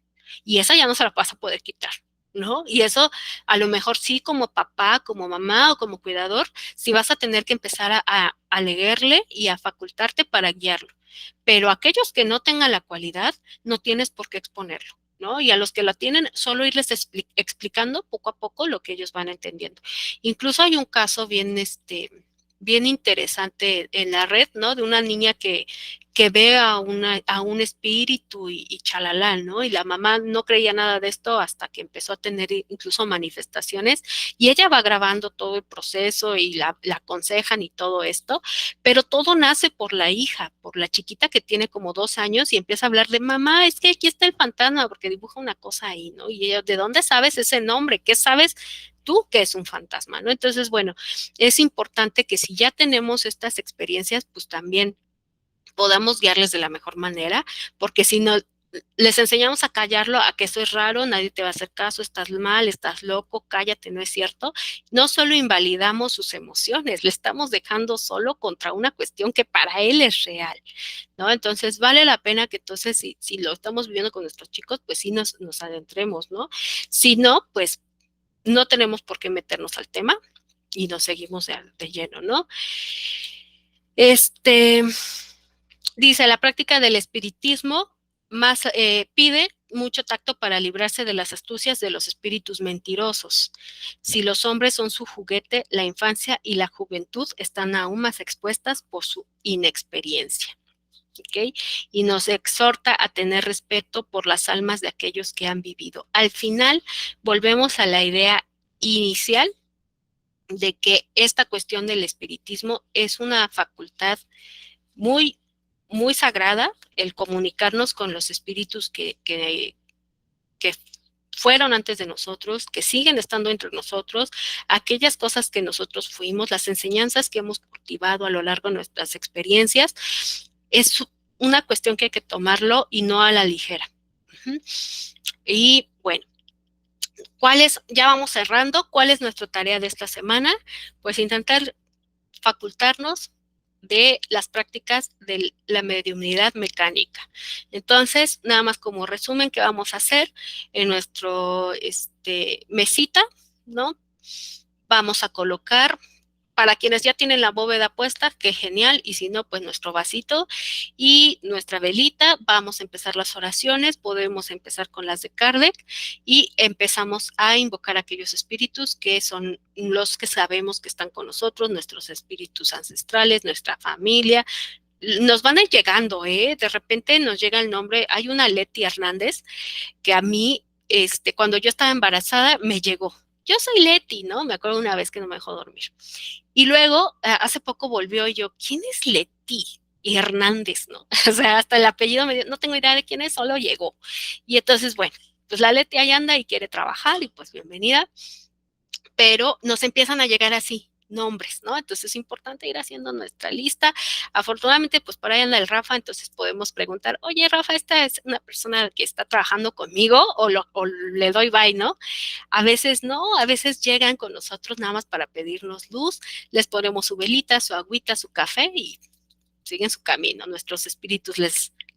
S1: y esa ya no se la vas a poder quitar, ¿no? Y eso a lo mejor sí, como papá, como mamá o como cuidador, sí vas a tener que empezar a leerle y a facultarte para guiarlo. Pero aquellos que no tengan la cualidad, no tienes por qué exponerlo, ¿no? Y a los que la tienen, solo irles explicando poco a poco lo que ellos van entendiendo. Incluso hay un caso bien interesante en la red, ¿no? De una niña que ve a un espíritu y chalala, ¿no? Y la mamá no creía nada de esto hasta que empezó a tener incluso manifestaciones, y ella va grabando todo el proceso y la aconsejan y todo esto, pero todo nace por la hija, por la chiquita que tiene como 2 años, y empieza a hablar de, mamá, es que aquí está el fantasma, porque dibuja una cosa ahí, ¿no? Y ella, ¿de dónde sabes ese nombre? ¿Qué sabes tú que es un fantasma, ¿no? Entonces, bueno, es importante que si ya tenemos estas experiencias, pues también podamos guiarles de la mejor manera, porque si no, les enseñamos a callarlo, a que eso es raro, nadie te va a hacer caso, estás mal, estás loco, cállate, no es cierto. No solo invalidamos sus emociones, le estamos dejando solo contra una cuestión que para él es real, ¿no? Entonces vale la pena que entonces si lo estamos viviendo con nuestros chicos, pues sí nos adentremos, ¿no? Si no, pues no tenemos por qué meternos al tema y nos seguimos de lleno, ¿no? Dice, la práctica del espiritismo más pide mucho tacto para librarse de las astucias de los espíritus mentirosos. Si los hombres son su juguete, la infancia y la juventud están aún más expuestas por su inexperiencia. ¿Okay? Y nos exhorta a tener respeto por las almas de aquellos que han vivido. Al final, volvemos a la idea inicial de que esta cuestión del espiritismo es una facultad muy, muy sagrada, el comunicarnos con los espíritus que fueron antes de nosotros, que siguen estando entre nosotros, aquellas cosas que nosotros fuimos, las enseñanzas que hemos cultivado a lo largo de nuestras experiencias, es una cuestión que hay que tomarlo y no a la ligera. Y bueno, ya vamos cerrando, ¿cuál es nuestra tarea de esta semana? Pues intentar facultarnos de las prácticas de la mediunidad mecánica. Entonces, nada más como resumen, ¿qué vamos a hacer? En nuestro mesita, ¿no? Vamos a colocar, para quienes ya tienen la bóveda puesta, qué genial, y si no, pues nuestro vasito y nuestra velita. Vamos a empezar las oraciones, podemos empezar con las de Kardec y empezamos a invocar a aquellos espíritus que son los que sabemos que están con nosotros, nuestros espíritus ancestrales, nuestra familia. Nos van a ir llegando, ¿eh? De repente nos llega el nombre, hay una Leti Hernández que a mí, cuando yo estaba embarazada, me llegó. Yo soy Leti, ¿no? Me acuerdo una vez que no me dejó dormir. Y luego, hace poco volvió y yo, ¿quién es Leti? Y Hernández, ¿no? O sea, hasta el apellido no tengo idea de quién es, solo llegó. Y entonces, bueno, pues la Leti ahí anda y quiere trabajar y pues bienvenida. Pero nos empiezan a llegar así nombres, ¿no? Entonces es importante ir haciendo nuestra lista. Afortunadamente, pues por ahí anda el Rafa, entonces podemos preguntar, oye, Rafa, ¿esta es una persona que está trabajando conmigo o le doy bye, ¿no? A veces no, a veces llegan con nosotros nada más para pedirnos luz, les ponemos su velita, su agüita, su café y siguen su camino. Nuestros espíritus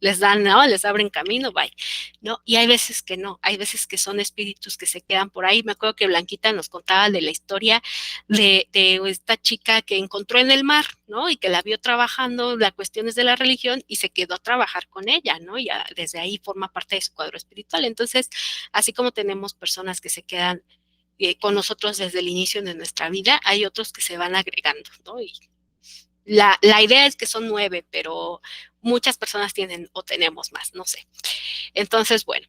S1: les dan, ¿no? Les abren camino, bye, ¿no? Y hay veces que no, hay veces que son espíritus que se quedan por ahí. Me acuerdo que Blanquita nos contaba de la historia de esta chica que encontró en el mar, ¿no? Y que la vio trabajando las cuestiones de la religión y se quedó a trabajar con ella, ¿no? Y desde ahí forma parte de su cuadro espiritual. Entonces, así como tenemos personas que se quedan con nosotros desde el inicio de nuestra vida, hay otros que se van agregando, ¿no? Y la idea es que son 9, pero muchas personas tienen o tenemos más, no sé. Entonces, bueno,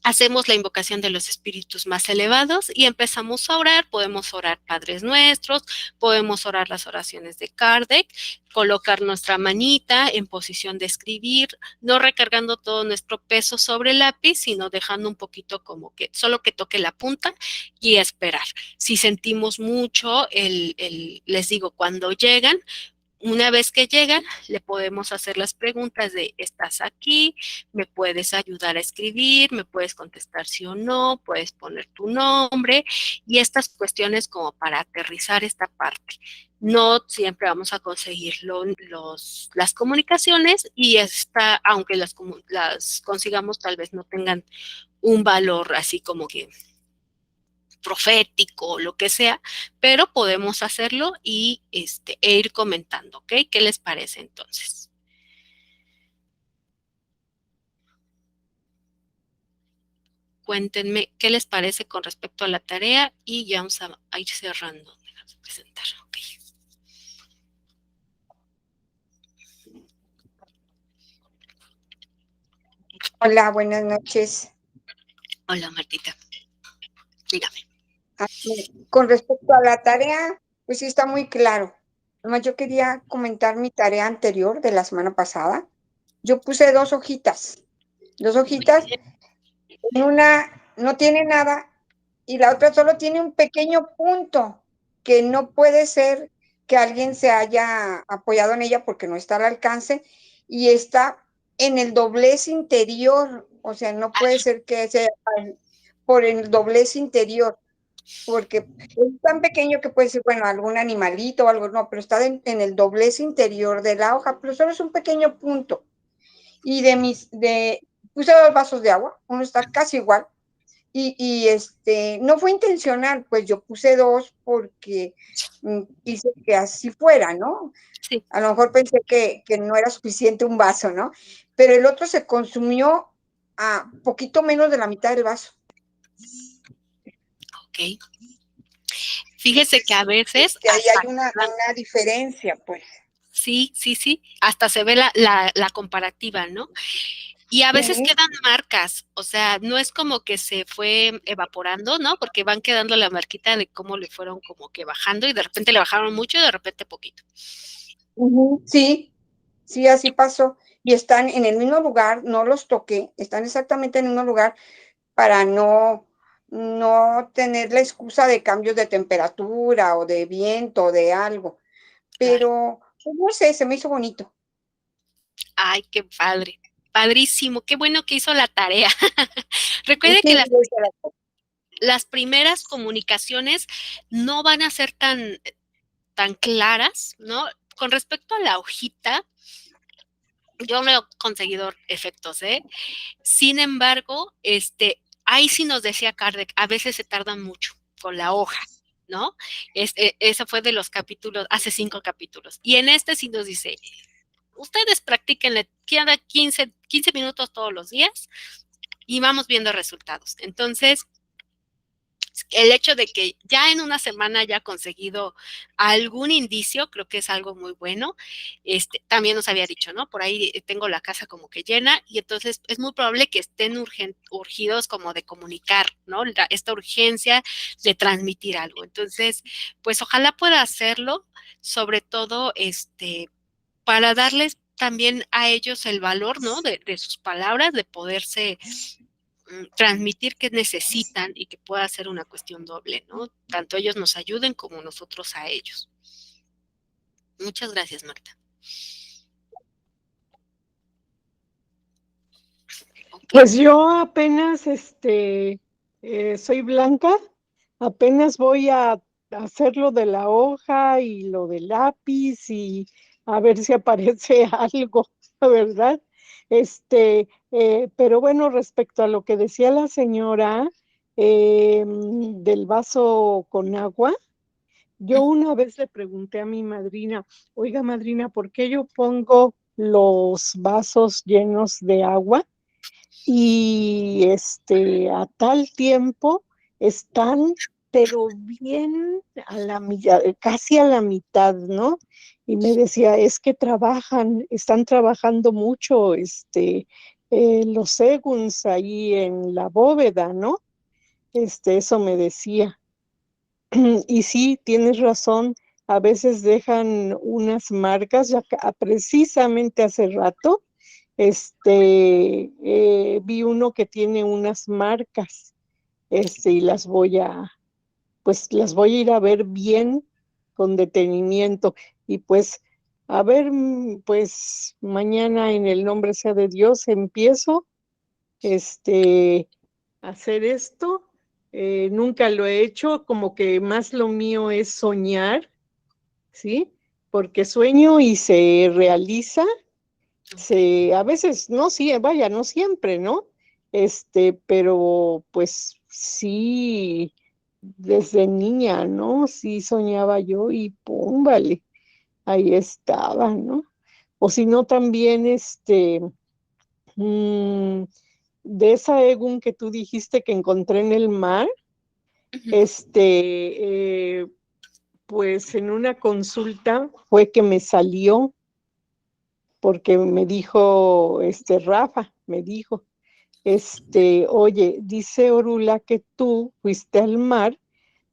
S1: hacemos la invocación de los espíritus más elevados y empezamos a orar. Podemos orar Padres Nuestros, podemos orar las oraciones de Kardec, colocar nuestra manita en posición de escribir, no recargando todo nuestro peso sobre el lápiz, sino dejando un poquito como que solo que toque la punta y esperar. Si sentimos mucho, les digo, cuando llegan, una vez que llegan, le podemos hacer las preguntas de, ¿estás aquí? ¿Me puedes ayudar a escribir? ¿Me puedes contestar sí o no? ¿Puedes poner tu nombre? Y estas cuestiones como para aterrizar esta parte. No siempre vamos a conseguir las comunicaciones y aunque las consigamos, tal vez no tengan un valor así como que profético, lo que sea, pero podemos hacerlo y ir comentando, ¿ok? ¿Qué les parece entonces? Cuéntenme qué les parece con respecto a la tarea y ya vamos a ir cerrando. Déjame presentar, ok.
S4: Hola, buenas noches.
S1: Hola, Martita. Dígame.
S4: Con respecto a la tarea, pues sí está muy claro. Además, yo quería comentar mi tarea anterior de la semana pasada. Yo puse dos hojitas. En una no tiene nada y la otra solo tiene un pequeño punto que no puede ser que alguien se haya apoyado en ella porque no está al alcance y está en el doblez interior, o sea, no puede ser que sea por el doblez interior, porque es tan pequeño que puede ser, bueno, algún animalito o algo, no, pero está en el doblez interior de la hoja, pero solo es un pequeño punto. Y puse 2 vasos de agua, uno está casi igual, y no fue intencional, pues yo puse 2 porque quise que así fuera, ¿no?
S1: Sí,
S4: A lo mejor pensé que no era suficiente un vaso, ¿no? Pero el otro se consumió a poquito menos de la mitad del vaso.
S1: ok. Fíjese que a veces
S4: Que ahí hay una diferencia, pues.
S1: sí, sí, sí, hasta se ve la comparativa, ¿no? Y a veces
S4: Sí.
S1: quedan marcas, o sea, no es como que se fue evaporando, ¿no? Porque van quedando la marquita de cómo le fueron como que bajando y de repente le bajaron mucho y de repente poquito.
S4: Sí, sí, así pasó. Y están en el mismo lugar, no los toqué, están exactamente en el mismo lugar para no tener la excusa de cambios de temperatura o de viento o de algo.
S1: Claro.
S4: Pero, pues, no sé, se me hizo bonito.
S1: Ay, qué padre. Padrísimo, qué bueno que hizo la tarea.
S4: Sí,
S1: Recuerde que
S4: lo hice
S1: las primeras comunicaciones no van a ser tan claras, ¿no? Con respecto a la hojita, yo me he conseguido efectos, ¿eh? Sin embargo, ahí sí nos decía Kardec, a veces se tardan mucho con la hoja, ¿no? Eso fue de los capítulos, hace 5 capítulos. Y en este sí nos dice, ustedes practíquenle cada 15 minutos todos los días y vamos viendo resultados. Entonces, el hecho de que ya en una semana haya conseguido algún indicio, creo que es algo muy bueno. También nos había dicho, ¿no? Por ahí tengo la casa como que llena y entonces es muy probable que estén urgidos como de comunicar, ¿no? Esta urgencia de transmitir algo. Entonces, pues ojalá pueda hacerlo, sobre todo, para darles también a ellos el valor, ¿no? De sus palabras, de poderse transmitir qué necesitan y que pueda ser una cuestión doble, ¿no? Tanto ellos nos ayuden como nosotros a ellos. Muchas gracias, Marta. Ok.
S5: Pues yo apenas, soy Blanca, apenas voy a hacer lo de la hoja y lo del lápiz y a ver si aparece algo, ¿verdad? Pero bueno, respecto a lo que decía la señora del vaso con agua, yo una vez le pregunté a mi madrina, oiga, madrina, ¿por qué yo pongo los vasos llenos de agua? Y a tal tiempo están, pero bien a la mitad, casi a la mitad, ¿no? Y me decía, es que están trabajando mucho, los seguns ahí en la bóveda, ¿no? Eso me decía. Y sí, tienes razón, a veces dejan unas marcas, ya precisamente hace rato, vi uno que tiene unas marcas, y pues las voy a ir a ver bien con detenimiento. Y pues, a ver, pues mañana en el nombre sea de Dios empiezo, a hacer esto. Nunca lo he hecho, como que más lo mío es soñar, ¿sí? Porque sueño y se realiza, a veces, no, sí, vaya, no siempre, ¿no? Pero pues sí, desde niña, ¿no? Sí soñaba yo y pum, vale, ahí estaba, ¿no? O si no, también, mm, de esa Egun que tú dijiste que encontré en el mar,
S1: Ujú.
S5: este, pues en una consulta fue que me salió porque me dijo, Rafa, me dijo, oye, dice Orula que tú fuiste al mar,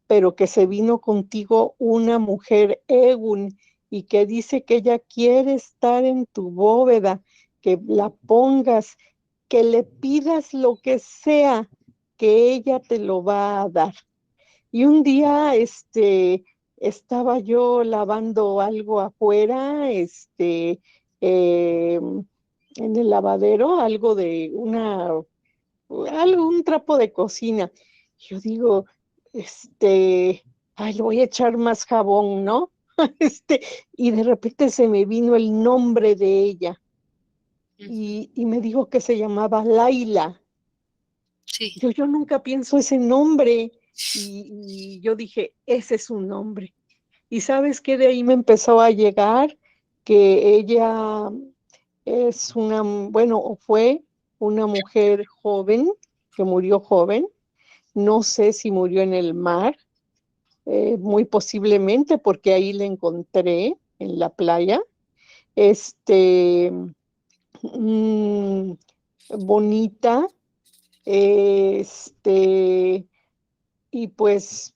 S5: pero que se vino contigo una mujer Egun y que dice que ella quiere estar en tu bóveda, que la pongas, que le pidas lo que sea, que ella te lo va a dar. Y un día, estaba yo lavando algo afuera, eh, en el lavadero algo de un trapo de cocina. Yo digo, ay, le voy a echar más jabón, ¿no? Y de repente se me vino el nombre de ella y me dijo que se llamaba Laila.
S1: Sí.
S5: Yo nunca pienso ese nombre y yo dije, ese es un nombre. Y sabes qué, de ahí me empezó a llegar que ella es o fue una mujer joven, que murió joven. No sé si murió en el mar, muy posiblemente porque ahí la encontré en la playa. Este, mm, bonita, este, y pues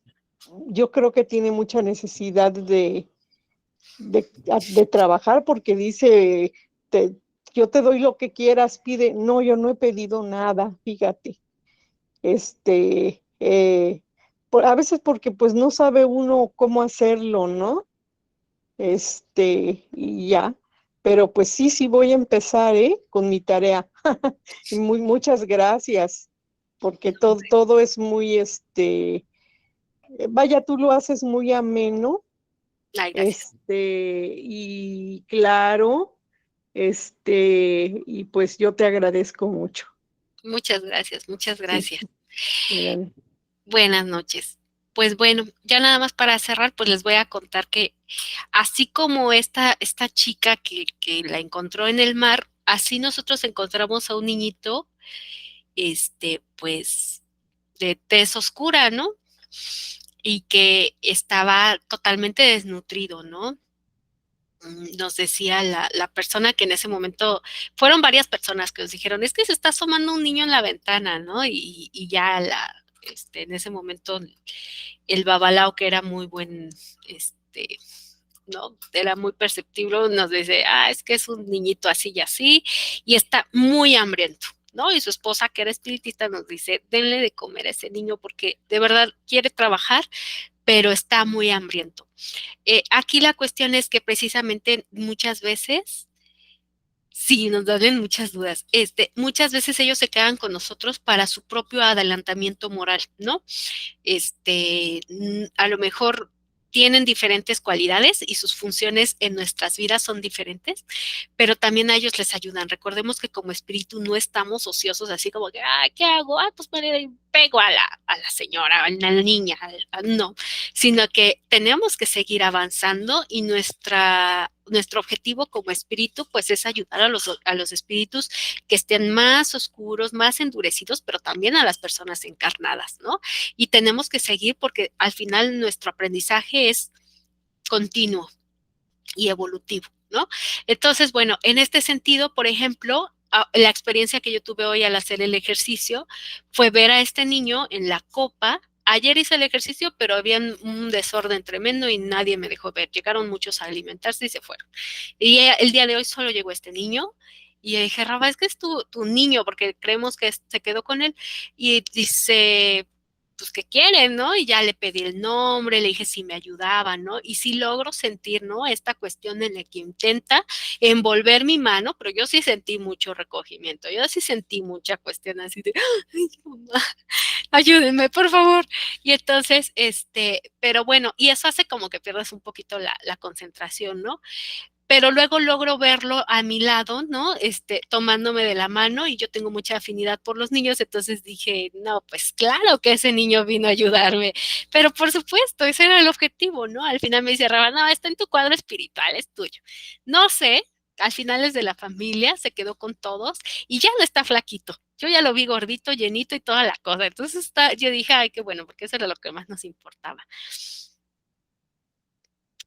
S5: yo creo que tiene mucha necesidad de trabajar porque dice, te- yo te doy lo que quieras, pide. No, yo no he pedido nada, fíjate. A veces porque pues no sabe uno cómo hacerlo, ¿no? Y ya. Pero pues sí, sí voy a empezar, con mi tarea. Y muchas gracias, porque todo es muy, vaya, tú lo haces muy ameno,
S1: Ay, gracias.
S5: y claro, y pues yo te agradezco mucho.
S1: Muchas gracias, muchas
S5: Sí,
S1: gracias.
S5: mira,
S1: Buenas noches. Pues bueno, ya nada más para cerrar, pues les voy a contar que así como esta chica que la encontró en el mar, así nosotros encontramos a un niñito, pues, de tez oscura, ¿no? Y que estaba totalmente desnutrido, ¿no? Nos decía la persona que en ese momento, fueron varias personas que nos dijeron, es que se está asomando un niño en la ventana, ¿no? Y ya en ese momento el babalao, que era muy buen, ¿no? Era muy perceptible, nos dice, es que es un niñito así y está muy hambriento, ¿no? Y su esposa, que era espiritista, nos dice, denle de comer a ese niño porque de verdad quiere trabajar, pero está muy hambriento. Aquí la cuestión es que precisamente muchas veces, sí, nos dan muchas dudas. Muchas veces ellos se quedan con nosotros para su propio adelantamiento moral, ¿no? A lo mejor tienen diferentes cualidades y sus funciones en nuestras vidas son diferentes, pero también a ellos les ayudan. Recordemos que como espíritu no estamos ociosos así como que, ¿qué hago? Pues me pego a la señora, a la niña, no, sino que tenemos que seguir avanzando y nuestro objetivo como espíritu pues es ayudar a los espíritus que estén más oscuros, más endurecidos, pero también a las personas encarnadas, ¿no? Y tenemos que seguir porque al final nuestro aprendizaje es continuo y evolutivo, ¿no? Entonces, bueno, en este sentido, por ejemplo, la experiencia que yo tuve hoy al hacer el ejercicio fue ver a este niño en la copa. Ayer hice el ejercicio, pero había un desorden tremendo y nadie me dejó ver. Llegaron muchos a alimentarse y se fueron. Y el día de hoy solo llegó este niño. Y dije, Rafa, es que es tu niño, porque creemos que se quedó con él. Y dice, pues, ¿qué quieren, no? Y ya le pedí el nombre, le dije si me ayudaba, ¿no? Y sí logro sentir, ¿no? Esta cuestión en la que intenta envolver mi mano, pero yo sí sentí mucho recogimiento, yo sí sentí mucha cuestión así de, ay, mamá, ayúdenme, por favor. Y entonces, pero bueno, y eso hace como que pierdas un poquito la concentración, ¿no? Pero luego logro verlo a mi lado, ¿no? Tomándome de la mano y yo tengo mucha afinidad por los niños, entonces dije, no, pues claro que ese niño vino a ayudarme, pero por supuesto, ese era el objetivo, ¿no? Al final me dice, no, está en tu cuadro espiritual, es tuyo. No sé, al final es de la familia, se quedó con todos y ya no está flaquito. Yo ya lo vi gordito, llenito y toda la cosa. Entonces yo dije, ay, qué bueno, porque eso era lo que más nos importaba.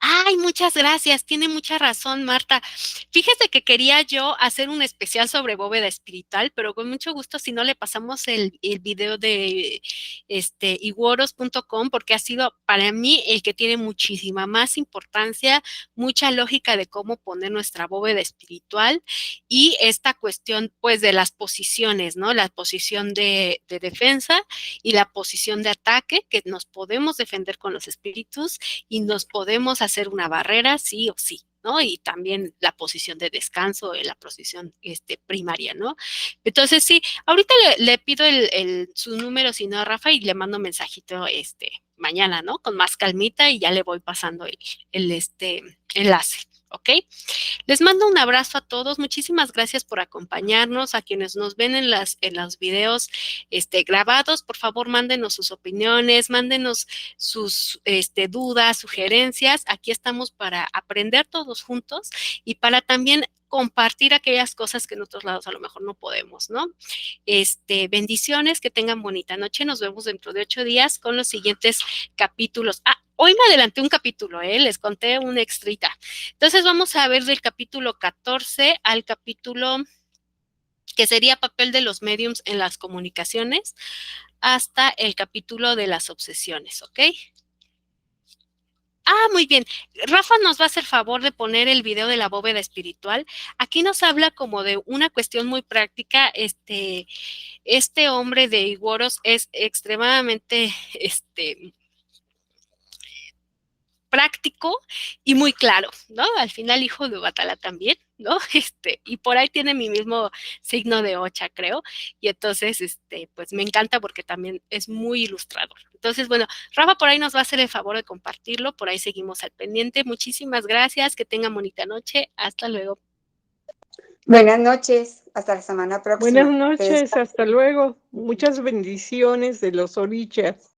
S1: Ay, muchas gracias. Tiene mucha razón, Marta. Fíjese que quería yo hacer un especial sobre bóveda espiritual, pero con mucho gusto si no le pasamos el video de iguoros.com, porque ha sido para mí el que tiene muchísima más importancia, mucha lógica de cómo poner nuestra bóveda espiritual y esta cuestión pues de las posiciones, ¿no? La posición de defensa y la posición de ataque, que nos podemos defender con los espíritus y nos podemos hacer una barrera sí o sí, ¿no? Y también la posición de descanso en la posición primaria, ¿no? Entonces, sí, ahorita le pido su número, si no, a Rafa, y le mando un mensajito mañana, ¿no? Con más calmita y ya le voy pasando el enlace, ¿ok? Les mando un abrazo a todos. Muchísimas gracias por acompañarnos. A quienes nos ven en los videos grabados, por favor, mándenos sus opiniones, mándenos sus dudas, sugerencias. Aquí estamos para aprender todos juntos y para también compartir aquellas cosas que en otros lados a lo mejor no podemos, ¿no? Bendiciones, que tengan bonita noche. Nos vemos dentro de 8 días con los siguientes capítulos. Hoy me adelanté un capítulo, les conté un extrita. Entonces vamos a ver del capítulo 14 al capítulo que sería papel de los mediums en las comunicaciones, hasta el capítulo de las obsesiones, ¿ok? Muy bien. Rafa nos va a hacer favor de poner el video de la bóveda espiritual. Aquí nos habla como de una cuestión muy práctica. Este hombre de Iguoros es extremadamente, práctico y muy claro, ¿no? Al final hijo de Batala también, ¿no? Y por ahí tiene mi mismo signo de Ocha, creo, y entonces, pues me encanta porque también es muy ilustrador. Entonces, bueno, Rafa por ahí nos va a hacer el favor de compartirlo, por ahí seguimos al pendiente. Muchísimas gracias, que tengan bonita noche, hasta luego.
S4: Buenas noches, hasta la semana próxima.
S5: Buenas noches, hasta luego. Muchas bendiciones de los orichas.